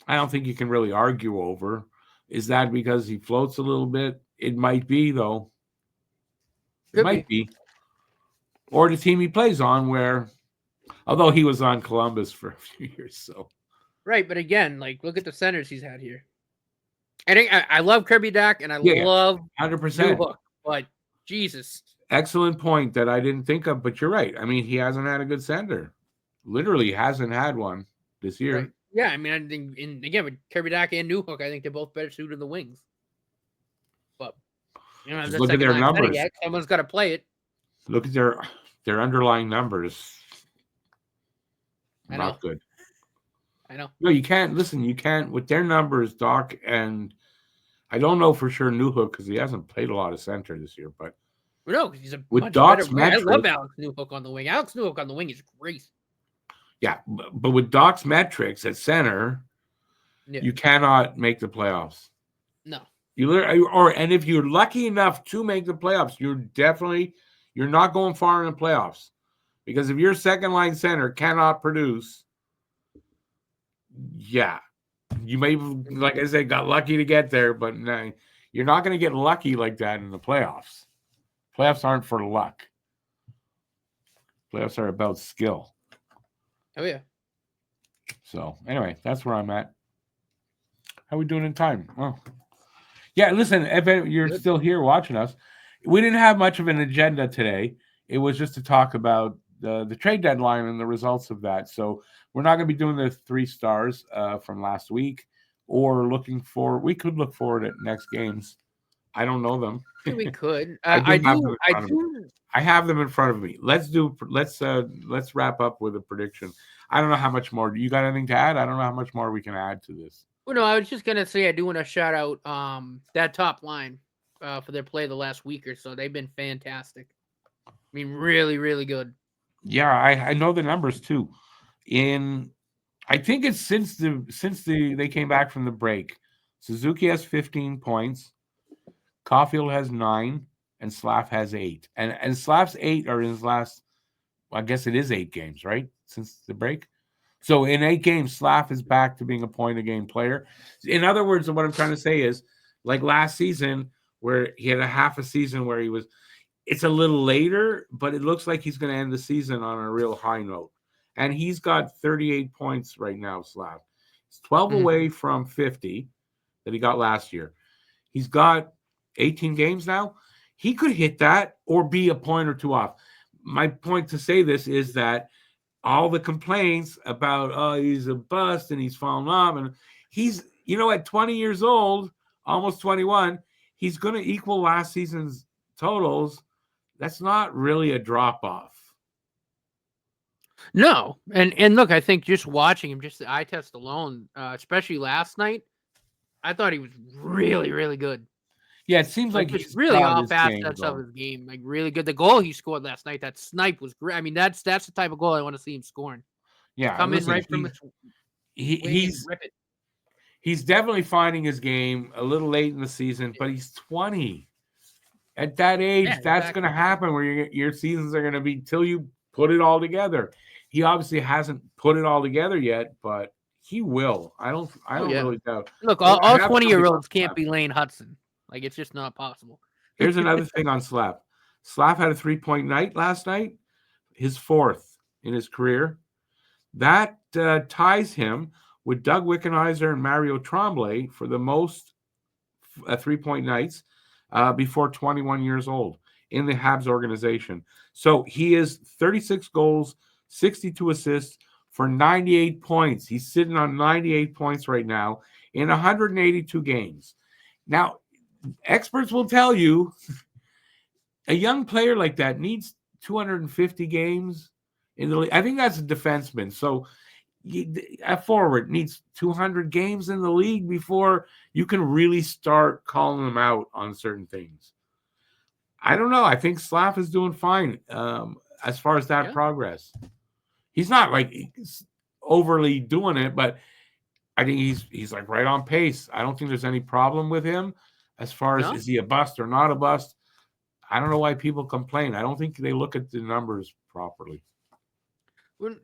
I don't think you can really argue over. Is that because he floats a little bit? It might be, though. It might be. Or the team he plays on, where, although he was on Columbus for a few years, so. Right, but again, like, look at the centers he's had here. I love Kirby Dach, and I love 100%. Newhook, but Jesus. Excellent point that I didn't think of, but you're right. I mean, he hasn't had a good center. Literally hasn't had one this year. Right. Yeah, I mean, I think, again, with Kirby Dach and Newhook, I think they're both better suited in the wings. But, you know, look at their numbers. Someone's got to play it. Look at their underlying numbers. Not good. I know. No, you can't. Listen, you can't. With their numbers, Doc, and I don't know for sure Newhook because he hasn't played a lot of center this year. But no, he's a with much Doc's better. I love Alex Newhook on the wing. Alex Newhook on the wing is great. Yeah, but with Doc's metrics at center, you cannot make the playoffs. No. And if you're lucky enough to make the playoffs, you're not going far in the playoffs. Because if your second line center cannot produce, yeah, you may, like I said, got lucky to get there, but no, you're not going to get lucky like that in the playoffs. Playoffs aren't for luck. Playoffs are about skill. Oh, yeah. So, anyway, that's where I'm at. How are we doing in time? Well, yeah, listen, if you're still here watching us, we didn't have much of an agenda today. It was just to talk about the trade deadline and the results of that. So we're not going to be doing the 3 stars from last week, or we could look forward at next games. I don't know them. Yeah, we could. I have them in front of me. Let's wrap up with a prediction. I don't know how much more. You got anything to add? I don't know how much more we can add to this. Well, no, I was just gonna say I do want to shout out that top line for their play the last week or so. They've been fantastic. I mean, really, really good. Yeah, I know the numbers too. I think it's since they came back from the break. Suzuki has 15 points, Caulfield has 9, and Slav has 8. And Slav's 8 are in his last, I guess it is 8 games, right? Since the break. So in 8 games, Slav is back to being a point-a-game player. In other words, what I'm trying to say is, like last season, where he had a half a season where it's a little later, but it looks like he's going to end the season on a real high note. And he's got 38 points right now, Slav. He's 12 away from 50 that he got last year. He's got 18 games now. He could hit that or be a point or two off. My point to say this is that all the complaints about, he's a bust and he's fallen off, and he's, at 20 years old, almost 21, he's going to equal last season's totals. That's not really a drop-off. No. And look, I think just watching him, just the eye test alone, especially last night, I thought he was really, really good. Yeah, it seems like he's really all facets of his game, like really good. The goal he scored last night, that snipe was great. I mean, that's the type of goal I want to see him scoring. Yeah, come in right from he's definitely finding his game a little late in the season, but he's 20. At that age, that's going to happen where your seasons are going to be till you put it all together. He obviously hasn't put it all together yet, but he will. I don't really doubt. Look, all 20-year-olds can't be Lane Hudson. Like, it's just not possible. Here's another thing on Slav. Slav had a 3-point night last night, his 4th in his career. That ties him with Doug Wickenheiser and Mario Tremblay for the most 3-point nights before 21 years old in the Habs organization. So he is 36 goals, 62 assists for 98 points. He's sitting on 98 points right now in 182 games. Now, experts will tell you a young player like that needs 250 games in the league. I think that's a defenseman. So a forward needs 200 games in the league before you can really start calling them out on certain things. I don't know. I think Slav is doing fine as far as that progress. He's not like overly doing it, but I think he's like right on pace. I don't think there's any problem with him. As far as is he a bust or not a bust, I don't know why people complain. I don't think they look at the numbers properly. Well,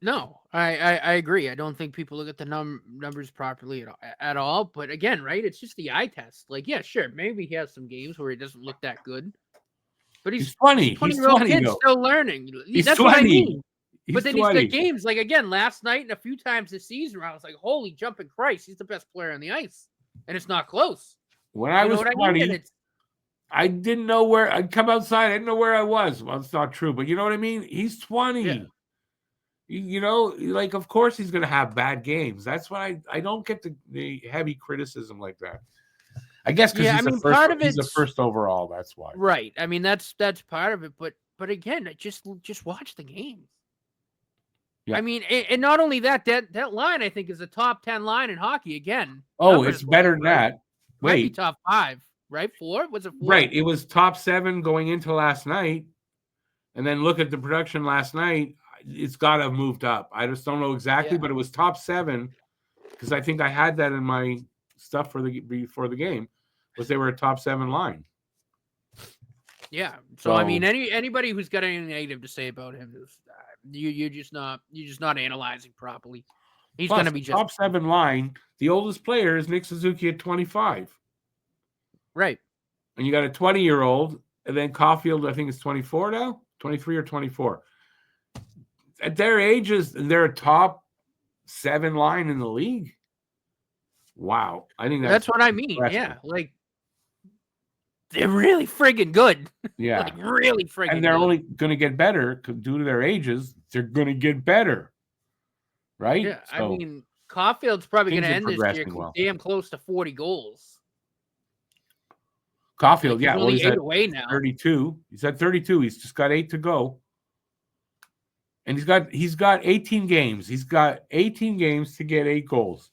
no, I agree. I don't think people look at the numbers properly at all. But again, right, it's just the eye test. Like, yeah, sure, maybe he has some games where he doesn't look that good. But he's 20. He's 20 kid still learning. He's That's 20. What I mean. But then 20. he's got games like, again, last night and a few times this season where I was like, holy jumping Christ, he's the best player on the ice. And it's not close. When I was 20, I didn't know where I'd come outside. I didn't know where I was. Well, it's not true, but you know what I mean? He's 20. Yeah. Like, of course he's going to have bad games. That's why I don't get the heavy criticism like that. I guess because he's the first overall. That's why. Right. I mean, that's part of it. But again, just watch the games. Yeah. I mean, and not only that line, I think, is a top 10 line in hockey again. Oh, it's better than that. Might be top 5, right? 4? Was it 4? Right. It was top 7 going into last night. And then look at the production last night. it's got to have moved up. I just don't know exactly, but it was top 7 because I think I had that in my stuff before the game. Was they were a top 7 line. Yeah. So I mean, anybody who's got anything negative to say about him is you're just not analyzing properly. He's going to be just top 7 line. The oldest player is Nick Suzuki at 25. Right. And you got a 20-year-old, and then Caulfield, I think, is 24 now, 23 or 24. At their ages, they're a top 7 line in the league. Wow, I think that's what I mean. impressive. Yeah, like they're really friggin' good. Yeah, like really friggin' and they're good. only going to get better due to their ages. They're going to get better, right? Yeah, so, I mean, Caulfield's probably going to end this year damn close to 40 goals. Caulfield, like, he's 8 away now. 32. He's at 32. He's just got 8 to go. And he's got 18 games. He's got 18 games to get 8 goals.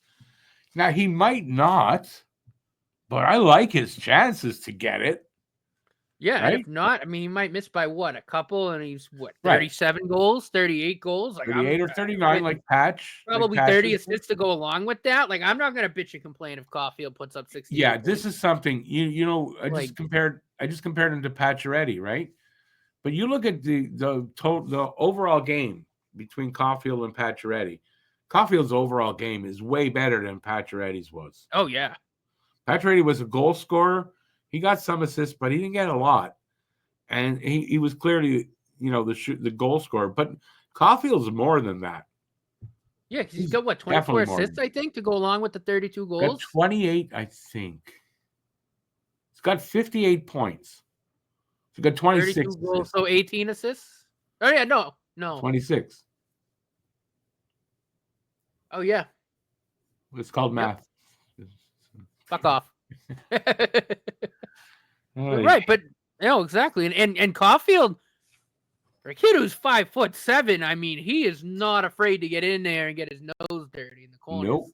Now, he might not, but I like his chances to get it. Yeah, right? And if not, I mean, he might miss by what? A couple, and he's 37 goals, 38 goals? Like 38 or 39, like Patch. Probably like 30 assists to go along with that. Like, I'm not going to bitch and complain if Caulfield puts up 60. Yeah, this is something, you know, I just compared him to Pacioretty, right? But you look at the overall game between Caulfield and Pacioretty. Caulfield's overall game is way better than Pacioretty's was. Oh, yeah. Pacioretty was a goal scorer. He got some assists, but he didn't get a lot. And he was clearly, you know, the goal scorer. But Caulfield's more than that. Yeah, because he's got, 24 assists, I think, to go along with the 32 goals? Got 28, I think. He's got 58 points. He's got 26 goals, so 18 assists? Oh, yeah, no. 26. Oh, yeah. It's called math. Fuck off. Right, but exactly. And Caulfield, for a kid who's 5'7", I mean, he is not afraid to get in there and get his nose dirty in the corner. Nope.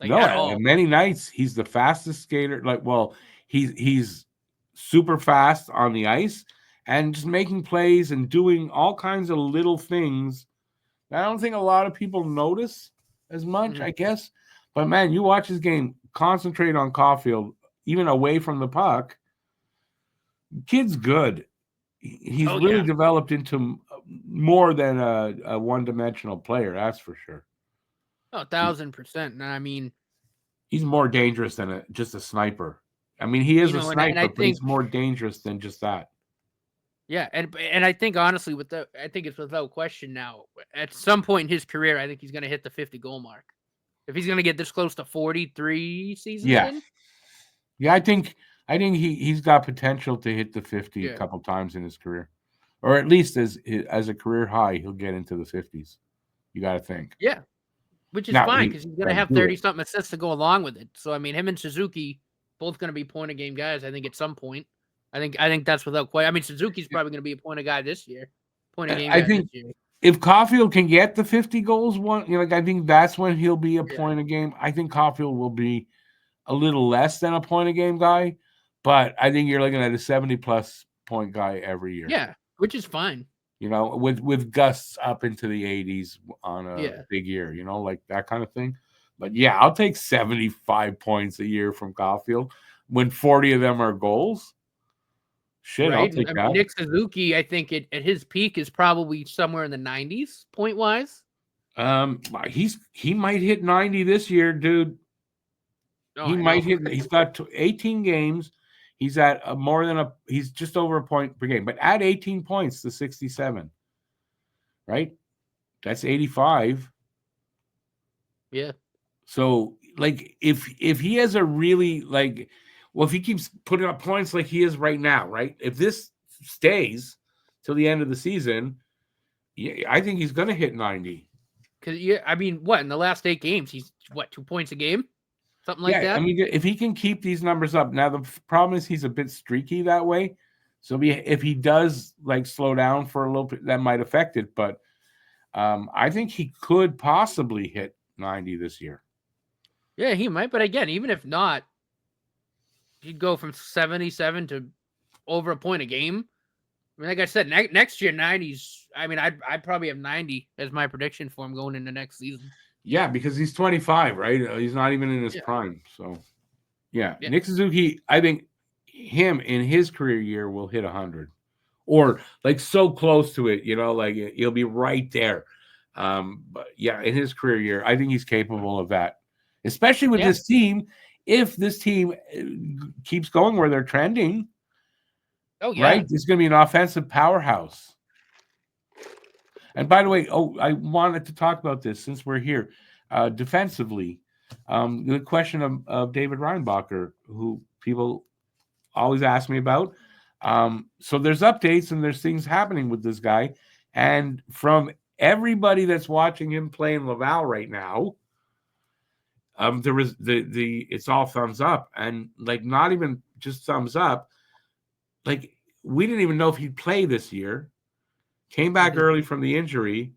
Like, many nights he's the fastest skater. He's super fast on the ice and just making plays and doing all kinds of little things that I don't think a lot of people notice as much, I guess. But man, you watch his game, concentrate on Caulfield, even away from the puck. Kid's good. He's really developed into more than a one-dimensional player, that's for sure. 1,000%. And I mean, he's more dangerous than just a sniper. I mean, he is a sniper, but he's more dangerous than just that. Yeah, and I think honestly, I think it's without question now. At some point in his career, I think he's going to hit the 50-goal mark. If he's going to get this close to 43 seasons in. Yeah, I think he's got potential to hit the 50 a couple times in his career. Or at least as a career high, he'll get into the 50s. You got to think. Yeah, which is fine because he's going to have 30-something assists to go along with it. So, I mean, him and Suzuki, both going to be point-of-game guys, I think, at some point. I think that's without question. I mean, Suzuki's probably going to be a point-of-game guy this year. This year. If Caulfield can get the 50 goals, I think that's when he'll be a point-a-game. I think Caulfield will be a little less than a point-a-game guy, but I think you're looking at a 70-plus point guy every year. Yeah, which is fine. You know, with gusts up into the 80s on a big year, you know, like that kind of thing. But, yeah, I'll take 75 points a year from Caulfield when 40 of them are goals. Shit, I'll take that. Nick Suzuki, I think at his peak is probably somewhere in the 90s point wise. He might hit 90 this year, dude. He might hit. He's got 18 games. He's at he's just over a point per game, but add 18 points to 67. Right? That's 85. Yeah. So if he has a really if he keeps putting up points like he is right now, right? If this stays till the end of the season, I think he's going to hit 90. Because I mean, in the last 8 games, he's 2 points a game, something like that. I mean, if he can keep these numbers up, now the problem is he's a bit streaky that way. So if he does slow down for a little bit, that might affect it. But I think he could possibly hit 90 this year. Yeah, he might. But again, even if not, he'd go from 77 to over a point a game. mean, like I said, next year 90s. I mean, I'd probably have 90 as my prediction for him going into next season. Yeah, because he's 25, right? He's not even in his Yeah. prime. So, yeah. Yeah. Nick Suzuki, I think him in his career year will hit 100 or like so close to it, like he'll be right there. But yeah, in his career year, I think he's capable of that, especially with this team. If this team keeps going where they're trending, oh yeah, right? It's going to be an offensive powerhouse. And by the way, I wanted to talk about this since we're here. Defensively, the question of David Reinbacher, who people always ask me about. So there's updates and there's things happening with this guy. And from everybody that's watching him play in Laval right now, there was it's all thumbs up, and like not even just thumbs up. Like we didn't even know if he'd play this year. Came back early from the injury,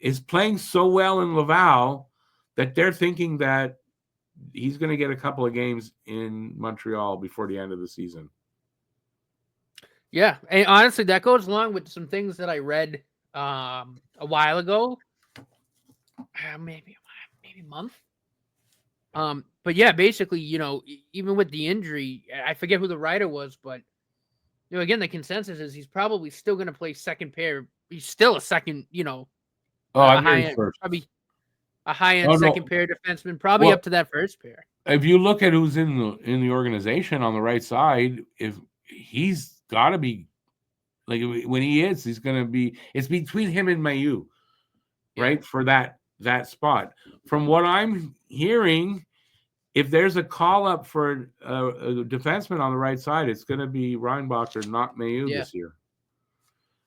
is playing so well in Laval that they're thinking that he's going to get a couple of games in Montreal before the end of the season. Yeah, and honestly, that goes along with some things that I read a while ago, maybe a month. But yeah, basically, even with the injury, I forget who the writer was, but again, the consensus is he's probably still going to play second pair. He's still a second, I'm high hearing end, first. probably a high end second pair defenseman, probably up to that first pair. If you look at who's in the organization on the right side, if he's got to be like when he's going to be. It's between him and Mayu, right, for that spot. From what I'm hearing, if there's a call up for a defenseman on the right side, it's going to be Reinbacher, not Mayu this year.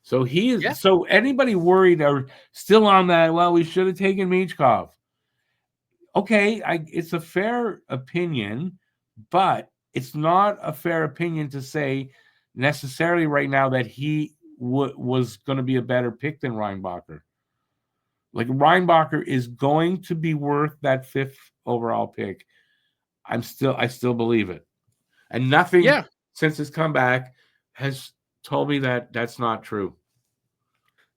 So he is. So anybody worried or still on that? Well, we should have taken Michkov. Okay, it's a fair opinion, but it's not a fair opinion to say necessarily right now that he was going to be a better pick than Reinbacher. Like Reinbacher is going to be worth that 5th overall pick. I still believe it, and nothing since his comeback has told me that that's not true.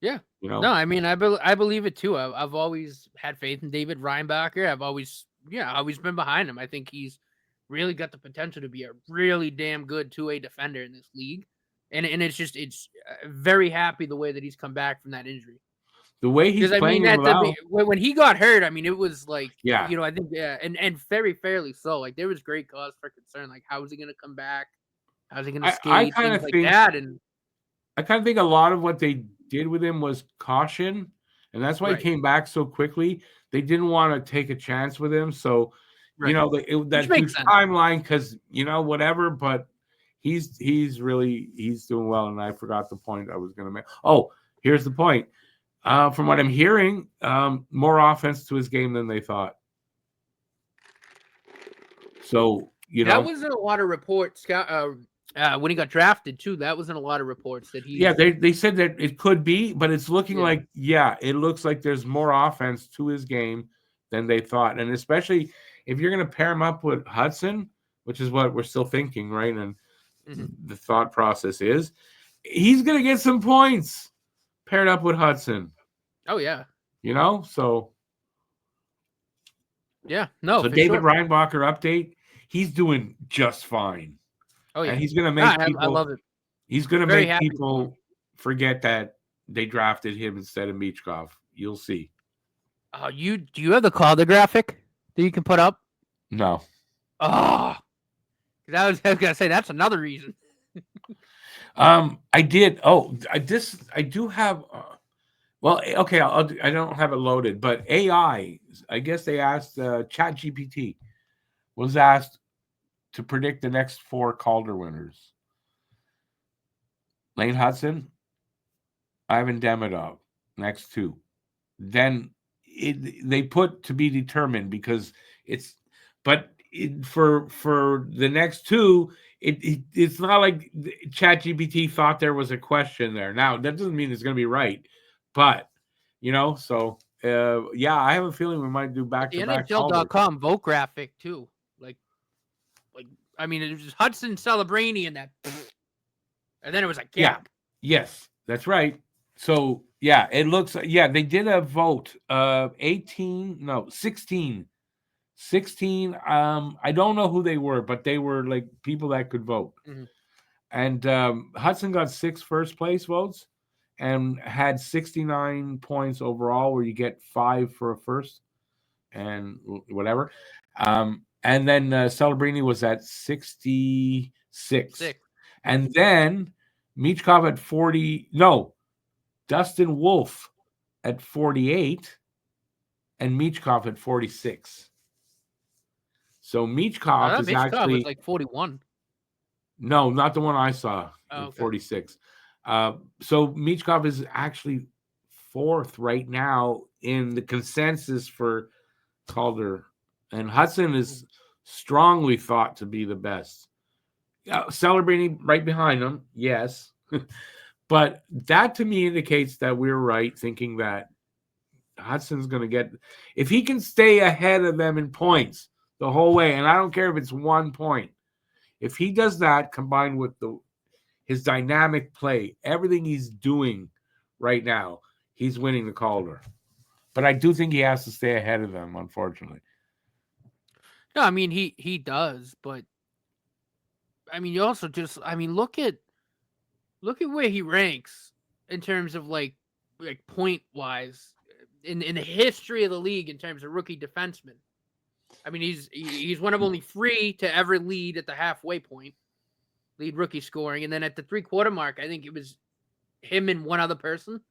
Yeah, no, I mean I believe it too. I've always had faith in David Reinbacher. I've always been behind him. I think he's really got the potential to be a really damn good 2A defender in this league, and it's very happy the way that he's come back from that injury. The way he's playing when he got hurt, I mean, it was like, I think, and very fairly so. Like there was great cause for concern. Like how is he going to come back? How's he going to skate? Things like that. And I kind of think a lot of what they did with him was caution, and that's why he came back so quickly. They didn't want to take a chance with him, so that huge timeline because whatever. But he's doing well, and I forgot the point I was going to make. Oh, here's the point. From what I'm hearing, more offense to his game than they thought. So that was in a lot of reports. When he got drafted too, that was in a lot of reports that he. Yeah, they said that it could be, but it's looking like it looks like there's more offense to his game than they thought, and especially if you're going to pair him up with Hudson, which is what we're still thinking, right? And the thought process is he's going to get some points paired up with Hudson. Oh yeah, so yeah, no. So David Reinbacher update, he's doing just fine. Oh yeah, and he's going to make people. I love it. He's going to make people forget that they drafted him instead of Michkov. You'll see. Oh, do you have the Calder graphic that you can put up? No. Oh, I was gonna say that's another reason. I did. Oh, I do have. Well, okay, I don't have it loaded, but AI. I guess they asked ChatGPT was asked to predict the next 4 Calder winners. Lane Hudson, Ivan Demidov, next 2. Then they put to be determined because for the next 2, it's not like ChatGPT thought there was a question there. Now that doesn't mean it's going to be right, but so I have a feeling we might do back-to-back. NHL.com vote graphic too. Like I mean, it was Hudson Celebrini and that, and then it was a gap. Yes, that's right. So yeah, it looks they did a vote. 16. I don't know who they were, but they were like people that could vote. Mhm. And Hudson got 6 first place votes and had 69 points overall, where you get 5 for a first and whatever. And then Celebrini was at 66. 6. And then Michkov at 40. No, Dustin Wolf at 48 and Michkov at 46. So Michkov That is Mitch Cobb was actually like 41. no, not the one I saw. Oh, okay. 46. So Michkov is actually 4th right now in the consensus for Calder, and Hudson is strongly thought to be the best. Celebrini right behind him, yes, but that to me indicates that we're right, thinking that Hudson's going to get, if he can stay ahead of them in points the whole way, and I don't care if it's 1 point. If he does that, combined with his dynamic play, everything he's doing right now, he's winning the Calder. But I do think he has to stay ahead of them, unfortunately. No, I mean he does, but I mean you also just look at where he ranks in terms of like point wise in the history of the league in terms of rookie defensemen. I mean he's one of only 3 to ever lead at the halfway point, lead rookie scoring, and then at the 3/4 mark, I think it was him and one other person,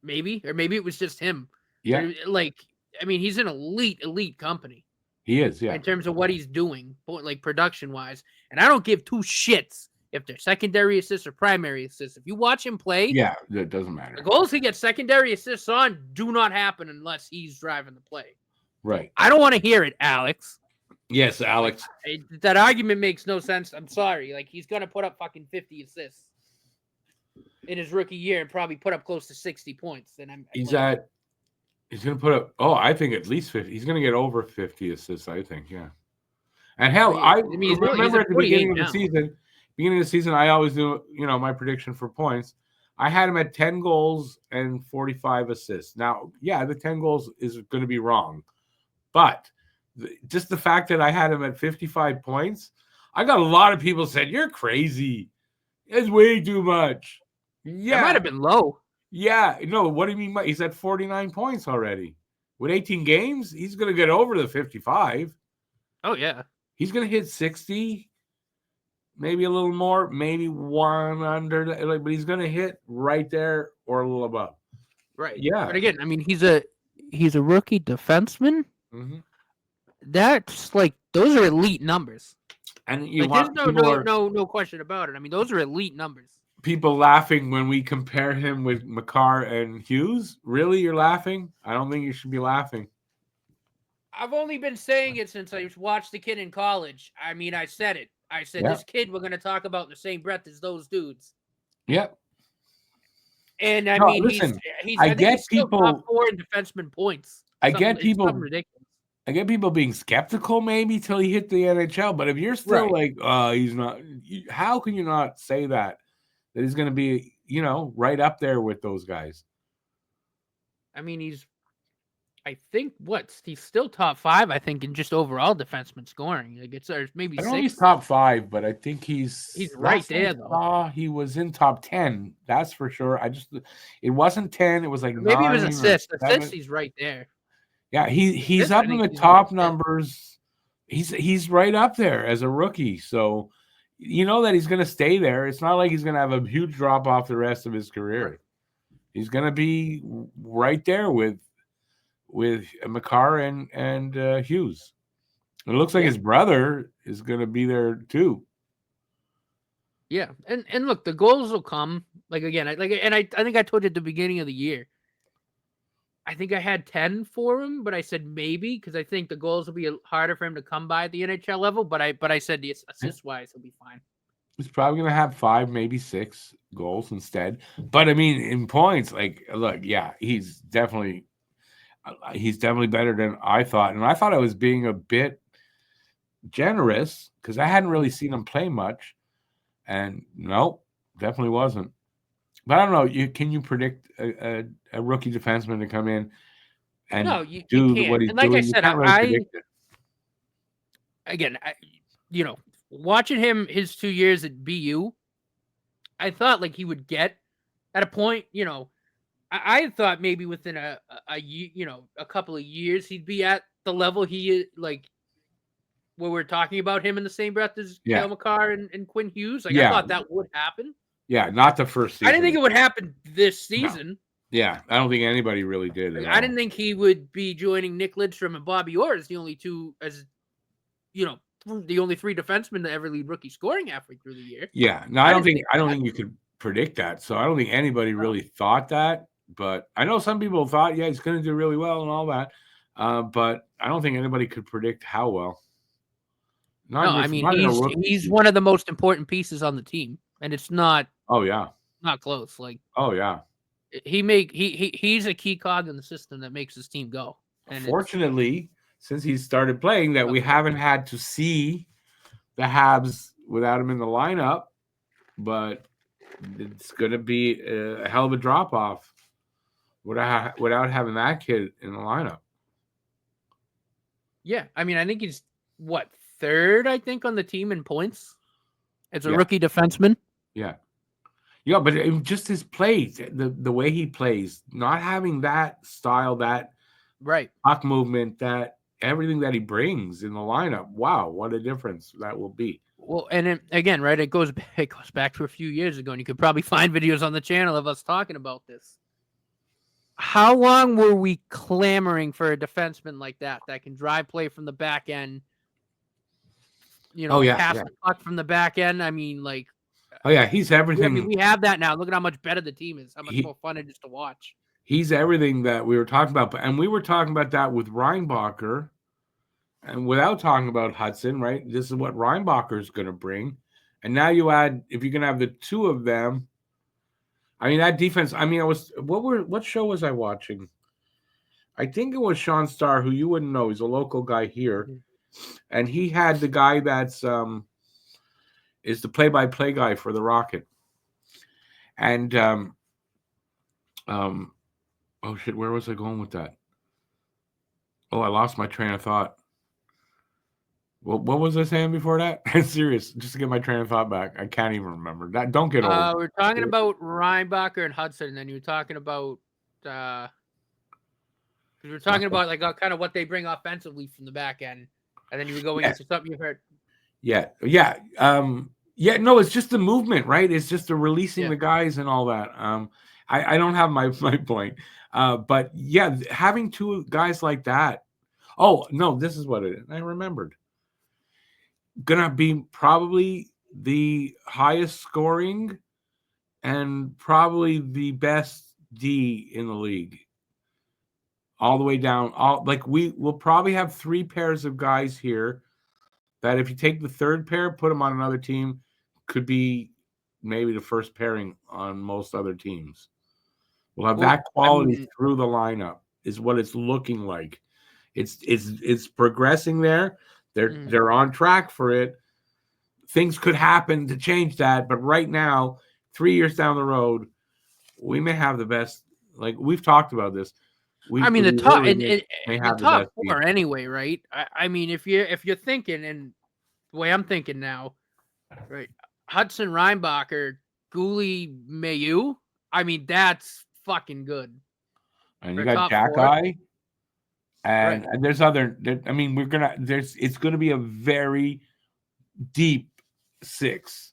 maybe it was just him. Yeah, Like I mean he's an elite company. he is. Yeah, In terms of what he's doing, like production wise. And I don't give 2 shits if they're secondary assists or primary assists. If you watch him play, yeah, it doesn't matter. the goals he gets secondary assists on do not happen unless he's driving the play. Right. I don't want to hear it, Alex. Yes, Alex. That argument makes no sense. I'm sorry. Like he's gonna put up fucking 50 assists in his rookie year and probably put up close to 60 points. And He's going to put up, I think at least 50. He's going to get over 50 assists, I think, yeah. And hell, I mean, remember at the beginning of the season, I always do, my prediction for points. I had him at 10 goals and 45 assists. Now, yeah, the 10 goals is going to be wrong. But just the fact that I had him at 55 points, I got a lot of people said, you're crazy. It's way too much. Yeah. That might have been low. Yeah, no, what do you mean? He's at 49 points already. With 18 games, he's going to get over the 55. Oh, yeah. He's going to hit 60, maybe a little more, maybe 1 under, but he's going to hit right there or a little above. Right. Yeah. But again, I mean, he's a rookie defenseman. Mm-hmm. That's like, those are elite numbers. And there's no question about it. I mean, those are elite numbers. People laughing when we compare him with Makar and Hughes. Really, you're laughing? I don't think you should be laughing. I've only been saying it since I watched the kid in college. I mean, I said it. I said this kid we're going to talk about in the same breath as those dudes. Yep. And I mean, listen, he's I get still people top 4 in defenseman points. I get people ridiculous. I get people being skeptical maybe till he hit the NHL, but if you're still like, he's not, how can you not say that he's going to be, right up there with those guys? I mean, he's still top 5, I think, in just overall defenseman scoring. Like it's maybe 6. I don't know he's top 5, but I think he's right there though. He was in top 10, that's for sure. It wasn't 10, it was like maybe 9 it was assists. Assists, he's right there. Yeah, he's up in the top numbers. He's right up there as a rookie. So you know that he's going to stay there. It's not like he's going to have a huge drop off the rest of his career. Right. He's going to be right there with Makar and Hughes. It looks like his brother is going to be there too. Yeah, and look, the goals will come. Like again, I think I told you at the beginning of the year. I think I had 10 for him, but I said maybe because I think the goals will be harder for him to come by at the NHL level. But I said the assist wise, he'll be fine. He's probably going to have 5, maybe 6 goals instead. But I mean, in points, like, look, yeah, he's definitely better than I thought. And I thought I was being a bit generous because I hadn't really seen him play much. And no, definitely wasn't. But I don't know. Can you predict a rookie defenseman to come in and No, you do can't. what he's And like I doing? You said, can't really predict it. Again, you know, watching him his 2 years at BU, I thought like he would get at a point, you know, I thought maybe within a year, you know, a couple of years he'd be at the level he is, like where we're talking about him in the same breath as Yeah. Cale Makar and Quinn Hughes. Like I Yeah. thought that would happen. Yeah. Not the first I didn't season. think it would happen this No. season. Yeah. I don't think anybody really did Like, at I all. didn't think he would be joining Nick Lidstrom and Bobby Orr as the only two, as you know, the only three defensemen to ever lead rookie scoring halfway through the year. Yeah. No, I didn't think I don't that. think you could predict that. So I don't think anybody No. really thought that. But I know some people thought, yeah, he's going to do really well and all that. But I don't think anybody could predict how well. No, I mean Not in a rookie he's season. one of the most important pieces on the team, and it's not Oh yeah. close. Like Oh yeah. he's a key cog in the system that makes his team go. And Fortunately, since he started playing, that we it's haven't had to see the Habs without him in the lineup, but it's going to be a hell of a drop off without having that kid in the lineup. yeah. I mean, I think he's what, third, I think, on the team in points as a rookie defenseman. Yeah. Yeah, but just his plays, the way he plays, not having that style, that Right. puck movement, that everything that he brings in the lineup. Wow, what a difference that will be. Well, and again, right, it goes back to a few years ago, and you could probably find videos on the channel of us talking about this. How long were we clamoring for a defenseman like that can drive play from the back end? You know, pass the puck from the back end. I mean, like, oh yeah, he's everything. I mean, we have that now. Look at how much better the team is. How much more fun it is to watch. He's everything that we were talking about, and we were talking about that with Reinbacher, and without talking about Hudson, right? This is what Reinbacher is going to bring, and now you add, if you're going to have the two of them. I mean, that defense. I mean, what show was I watching? I think it was Sean Starr, who you wouldn't know. He's a local guy here, and he had the guy that's is the play-by-play guy for the Rocket, and oh shit, where was I going with that? Oh, I lost my train of thought. Well, what was I saying before that? I'm serious, just to get my train of thought back. I can't even remember that. Don't get old. We're talking about Reinbacher and Hudson, and then you were talking about because we were talking about like kind of what they bring offensively from the back end, and then you were going into something you heard. Yeah. No, it's just the movement, right? It's just the releasing the guys and all that. I don't have my point, but yeah, having two guys like that. Oh no, this is what it is. I remembered. Gonna be probably the highest scoring and probably the best D in the league. All the way down. We will probably have three pairs of guys here that if you take the third pair, put them on another team, could be maybe the first pairing on most other teams. We'll have that quality through the lineup is what it's looking like. It's progressing there. They're on track for it. Things could happen to change that, but right now, 3 years down the road, we may have the best. Like we've talked about this. The top the top four anyway, right? I mean, if you're thinking, and the way I'm thinking now, right? Hudson, Reinbacher, Gooley, Mayu. I mean, that's fucking good. And you got Jack-Eye. And there's other. I mean, it's gonna be a very deep six.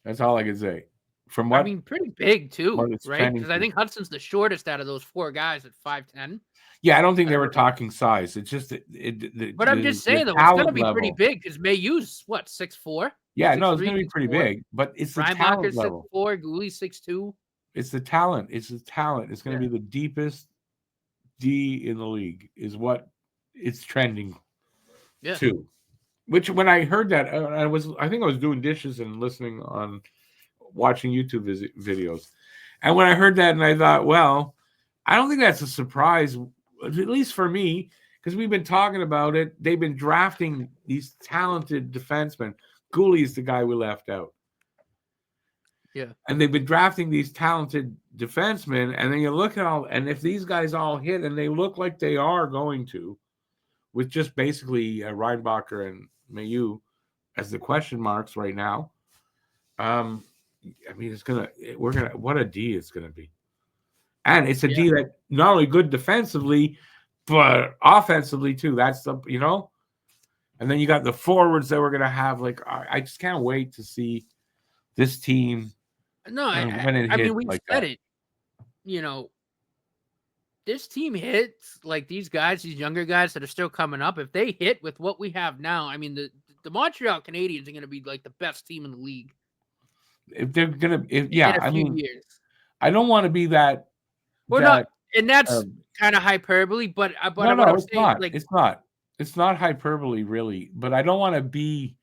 That's all I can say. From what I mean, pretty big too, right? Because I think Hudson's the shortest out of those four guys at 5'10". Yeah, I don't think they were talking size. It's just but I'm just saying though, it's gonna be pretty big because Mayu's what, 6'4"? Yeah, no, it's gonna be pretty big, but it's the talent level. 6'4", Gooley 6'2". It's the talent. It's the talent. It's gonna be the deepest D in the league. Is what it's trending to. Which when I heard that, I think I was doing dishes and watching YouTube videos. And when I heard that, and I thought, well, I don't think that's a surprise, at least for me, because we've been talking about it. They've been drafting these talented defensemen. Gooley is the guy we left out. Yeah. And they've been drafting these talented defensemen, and then you look at all, and if these guys all hit, and they look like they are going to, with just basically Reinbacher and Mayu as the question marks right now. I mean, what a D it's gonna be, and it's a D that not only good defensively, but offensively too. That's the and then you got the forwards that we're gonna have. Like I just can't wait to see this team. No, When it I mean hits we've like said that. it. This team hits like these guys, these younger guys that are still coming up. If they hit with what we have now, I mean the Montreal Canadiens are going to be like the best team in the league. If they're gonna, in a few years. I don't want to be that. Well, not, and that's kind of hyperbole, but what I'm it's saying, not. like, It's not hyperbole, really. But I don't want to be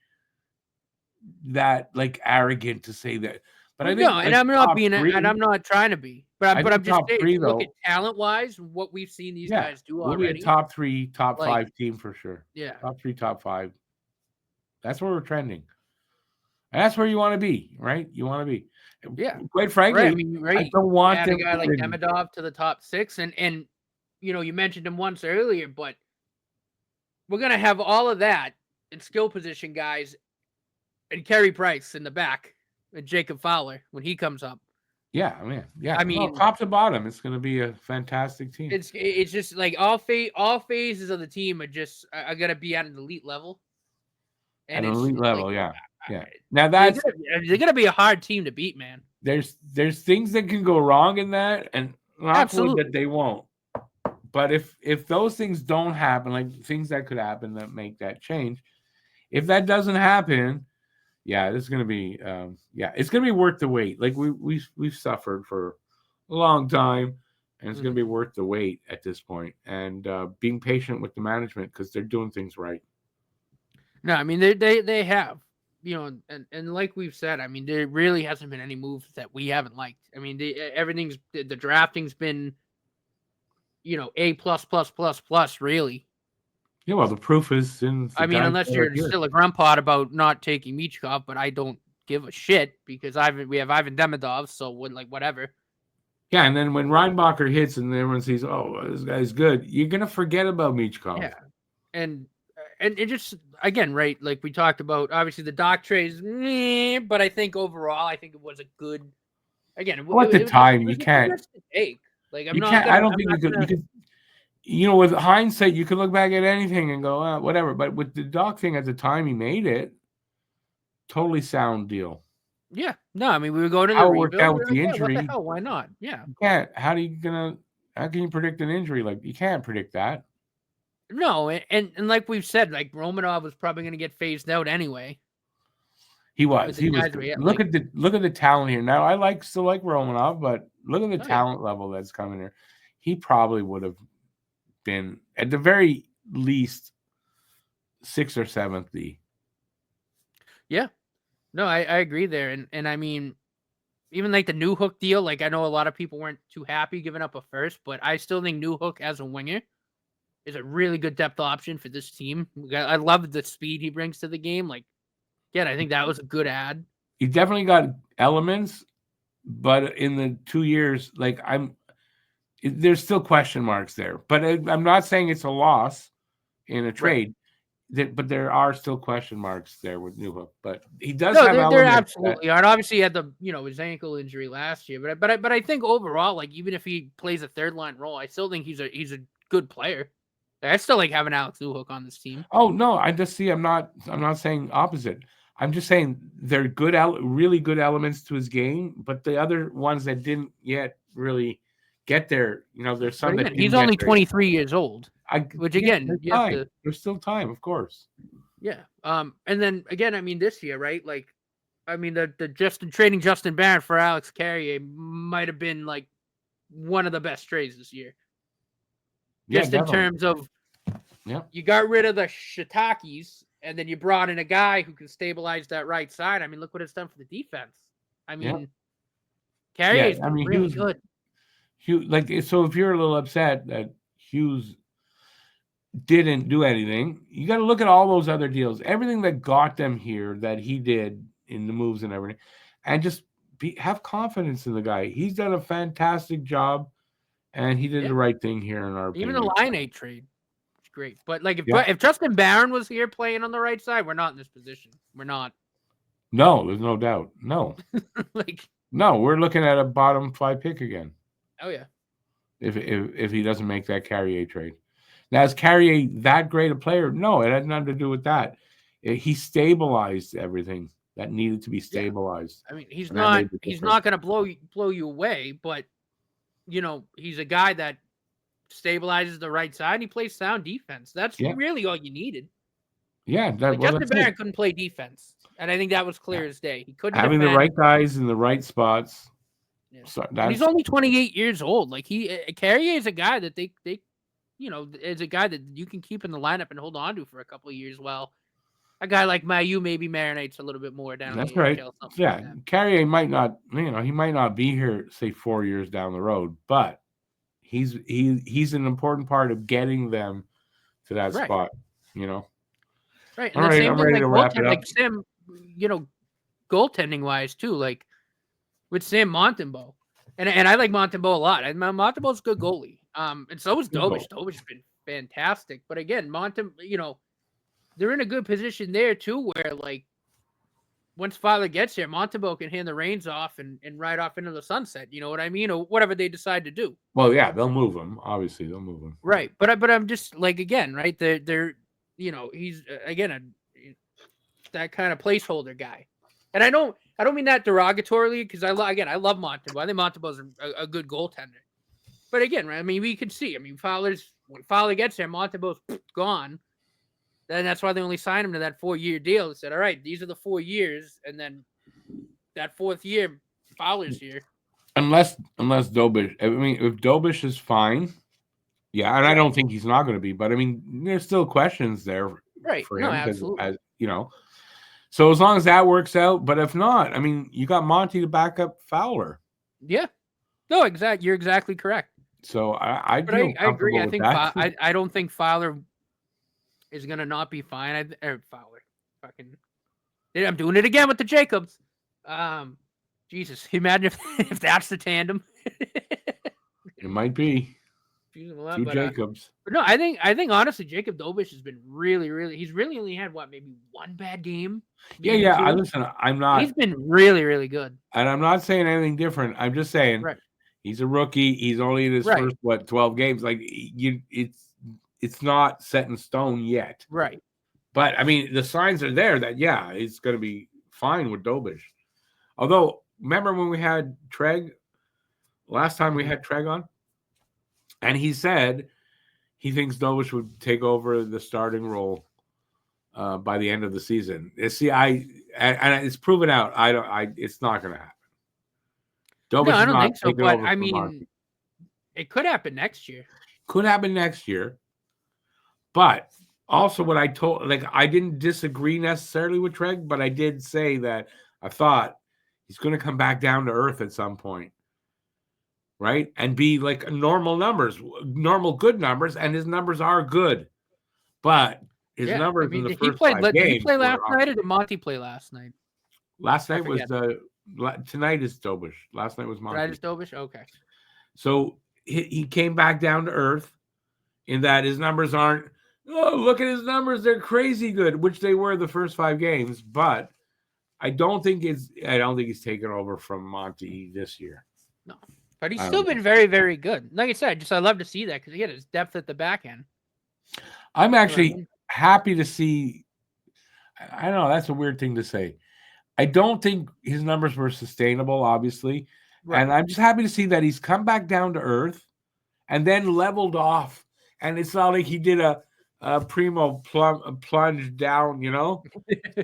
that like arrogant to say that. But I think and I'm not being, and I'm not trying to be, but I'm just saying, three, look at talent wise, what we've seen these guys do we'll already. be a top 3, top like, 5 team for sure. Yeah, top 3, top 5. That's where we're trending. And that's where you want to be, right? You want to be. Yeah. Quite frankly, right. I mean, right. I don't want add a guy like Demidov to the top 6, and you mentioned him once earlier, but we're gonna have all of that in skill position guys, and Carey Price in the back, and Jacob Fowler when he comes up. Yeah, man. Yeah, I mean, top to bottom, it's going to be a fantastic team. It's just like all phases of the team are gonna be at an elite level. And at an elite level, like, yeah. Now that's they're gonna be a hard team to beat, man. There's things that can go wrong in that, and knock wood that they won't. But if those things don't happen, like things that could happen that make that change, if that doesn't happen, yeah, this is gonna be it's gonna be worth the wait. Like we've suffered for a long time, and it's gonna be worth the wait at this point. And being patient with the management because they're doing things right. No, I mean they have, and like we've said, I mean there really hasn't been any moves that we haven't liked. I mean the drafting's been, A plus really. Yeah, well, the proof is in. I mean, unless you're still a grumpot about not taking Michkov, but I don't give a shit because we have Ivan Demidov, so whatever. Yeah, and then when Reinbacher hits and everyone sees, oh, this guy's good, you're gonna forget about Michkov. Yeah, and it just again, right? Like we talked about, obviously the Doc trades, but I think overall, I think it was a good. Again, at the time, you can't take. Like I'm you not. Can't, gonna, I don't I'm think not you could. With hindsight, you could look back at anything and go, whatever. But with the Doc thing at the time, he made it. Totally sound deal. Yeah. No, I mean we were going to the rebuild. Worked out with the injury. What the hell? Why not? Yeah. You can't. How can you predict an injury? Like you can't predict that. No, and like we've said, like Romanov was probably going to get phased out anyway. He was. Look at the talent here. Now I still like Romanov, but look at the talent level that's coming here. He probably would have been at the very least 6th or 7th D. Yeah. No, I agree there. And I mean, even like the Newhook deal, like I know a lot of people weren't too happy giving up a first, but I still think Newhook as a winger is a really good depth option for this team. I love the speed he brings to the game. Like, yeah, I think that was a good ad. He definitely got elements, but in the 2 years, there's still question marks there. But I'm not saying it's a loss in a trade. But there are still question marks there with Newhook. But he does have elements. There absolutely are. And obviously, he had his ankle injury last year. But I think overall, like even if he plays a third line role, I still think he's a good player. I still like having Alex Newhook on this team. Oh no, I just see. I'm not saying opposite. I'm just saying they're good, really good elements to his game. But the other ones that didn't yet really get there, there's some that he's only 23 years old. Which again, there's still time, of course. Yeah. And then again, I mean, this year, right? Like, I mean, the trading Justin Barron for Alex Carrier might have been like one of the best trades this year. Just in terms of, you got rid of the Shiitakes, and then you brought in a guy who can stabilize that right side. I mean, look what it's done for the defense. I mean, Carrier's really good. So if you're a little upset that Hughes didn't do anything, you got to look at all those other deals, everything that got them here that he did in the moves and everything, and just have confidence in the guy. He's done a fantastic job, and he did the right thing here in our Even opinion. the Line trade was great. But like Yeah. if Justin Barron was here playing on the right side, we're not in this position. We're not. No, there's no doubt. No. No, we're looking at a bottom 5 pick again. Oh yeah. If he doesn't make that Carrier trade. Now, is Carrier that great a player? No, it had nothing to do with that. He stabilized everything that needed to be stabilized. I mean, he's not going to blow you away, but he's a guy that stabilizes the right side and he plays sound defense. That's really all you needed. Yeah, Justin Barron couldn't play defense, and I think that was clear as day. He couldn't having defend. the right guys in the right spots. Yeah. So and he's only 28 years old. Like Carrier is a guy that they is a guy that you can keep in the lineup and hold on to for a couple of years. While a guy like Mayu maybe marinates a little bit more down. That's right. Yeah, like Carrier might not. He might not be here, say 4 years down the road, but he's an important part of getting them to that spot. Right. And the same thing like goaltending, like Sam, goaltending wise too, like with Sam Montembeault. And I like Montembeault a lot. And Montembeault's a good goalie. And so is Dobish. Dobish's been fantastic. But again, they're in a good position there too, where like once Fowler gets here, Montembeault can hand the reins off and ride off into the sunset. You know what I mean? Or whatever they decide to do. Well, yeah, they'll move him. Obviously, they'll move him. Right. But I'm just like, again, right? They're he's again that kind of placeholder guy, and I don't mean that derogatorily because I love Montembeault. I think Montembeault's a good goaltender, but again, right? I mean, we could see. I mean, when Fowler gets there, Montembeault's gone. Then that's why they only signed him to that 4-year deal. They said, all right, these are the 4 years, and then that 4th year, Fowler's here. Unless Dobish, I mean, if Dobish is fine. Yeah, and I don't think he's not going to be, but I mean, there's still questions there for him. No, absolutely. As so as long as that works out, but if not, I mean, you got Monty to back up Fowler. Yeah. No, exactly. You're exactly correct. So I agree. I think I don't think Fowler is going to not be fine. Fowler, I'm doing it again with the Jacobs. Jesus, imagine if that's the tandem. It might be. Two Jacobs. But no, I think honestly, Jacob Dobish has been really. He's really only had maybe one bad game. Yeah. Listen, I'm not. He's been really good. And I'm not saying anything different. I'm just saying he's a rookie. He's only in his first 12 games. Like it's not set in stone yet. Right. But I mean, the signs are there that it's going to be fine with Dobish. Although, remember when we had Treg last time we had Treg on? And he said he thinks Dobish would take over the starting role by the end of the season. See, and it's proven out. It's not going to happen. Dobish I don't think so. But I mean, it could happen next year. Could happen next year. But also, what I told, I didn't disagree necessarily with Treg, but I did say that I thought he's going to come back down to earth at some point. Right? And be like normal good numbers, and his numbers are good. But his numbers in the first 5 games. Did he play last night or did Monty play last night? Last night was tonight is Dobish. Last night was Monty. Tonight is Dobish? Okay. So he came back down to earth in that his numbers aren't, look at his numbers, they're crazy good, which they were the first 5 games, but I don't think he's taken over from Monty this year. No. But he's still been very, very good. Like I said, I love to see that because again, it's depth at the back end. I'm actually happy to see. I don't know. That's a weird thing to say. I don't think his numbers were sustainable, obviously. Right. And I'm just happy to see that he's come back down to earth and then leveled off. And it's not like he did a primo plunge down,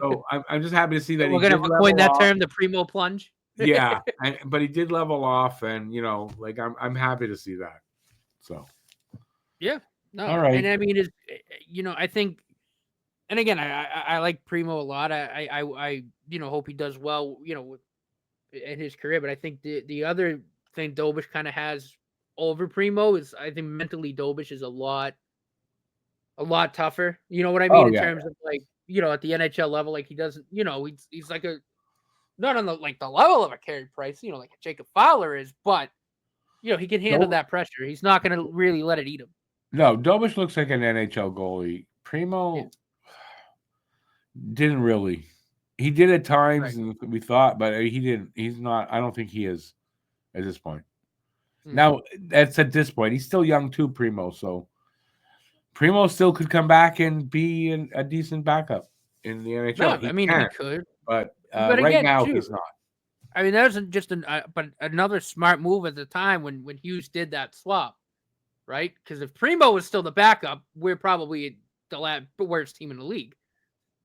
So I'm just happy to see that. We're going to coin that term, the primo plunge. Yeah, but he did level off, and I'm happy to see that. So, yeah, no, all right. And I mean, I think, and again, I like Primo a lot. I hope he does well, in his career. But I think the other thing Dobish kind of has over Primo is I think mentally Dobish is a lot tougher. You know what I mean in terms of at the NHL level, he doesn't, he's like not on the level of a Carey Price, like a Jacob Fowler is, but he can handle that pressure. He's not going to really let it eat him. No, Dobish looks like an NHL goalie. Primo didn't really. He did at times, and we thought, but he didn't. He's not. I don't think he is at this point. Now, that's at this point. He's still young too, Primo. So Primo still could come back and be a decent backup in the NHL. No, he could. But again, right now, he's not. I mean, that was just but another smart move at the time when Hughes did that swap, right? Because if Primo was still the backup, we're probably the worst team in the league.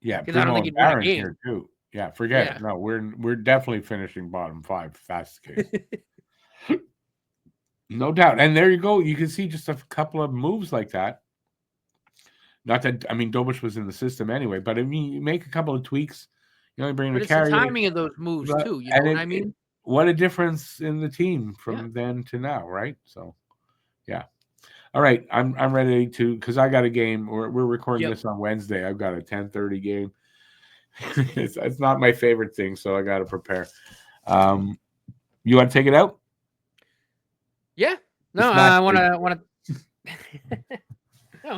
Yeah, because I don't think he'd win a game here too. Yeah, forget it. No, we're definitely finishing bottom 5 fast case. No doubt. And there you go. You can see just a couple of moves like that. Not that Dobish was in the system anyway, but you make a couple of tweaks. You bring the Carey. The timing of those moves too. You know what I mean? What a difference in the team from then to now, right? So, yeah. All right, I'm ready to because I got a game. We're recording this on Wednesday. I've got a 10:30 game. it's not my favorite thing, so I got to prepare. You want to take it out? Yeah. No, I want to. I want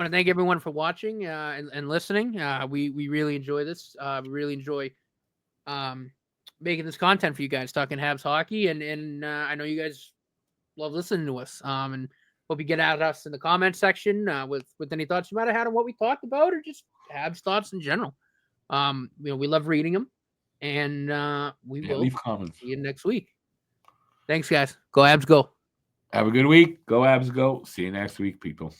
to thank everyone for watching and listening. We really enjoy this. We really enjoy making this content for you guys, talking Habs hockey, and I know you guys love listening to us. And hope you get at us in the comment section with any thoughts you might have had on what we talked about, or just Habs thoughts in general. We love reading them, and we will leave comments. See you next week. Thanks, guys. Go Habs, go. Have a good week. Go Habs, go. See you next week, people.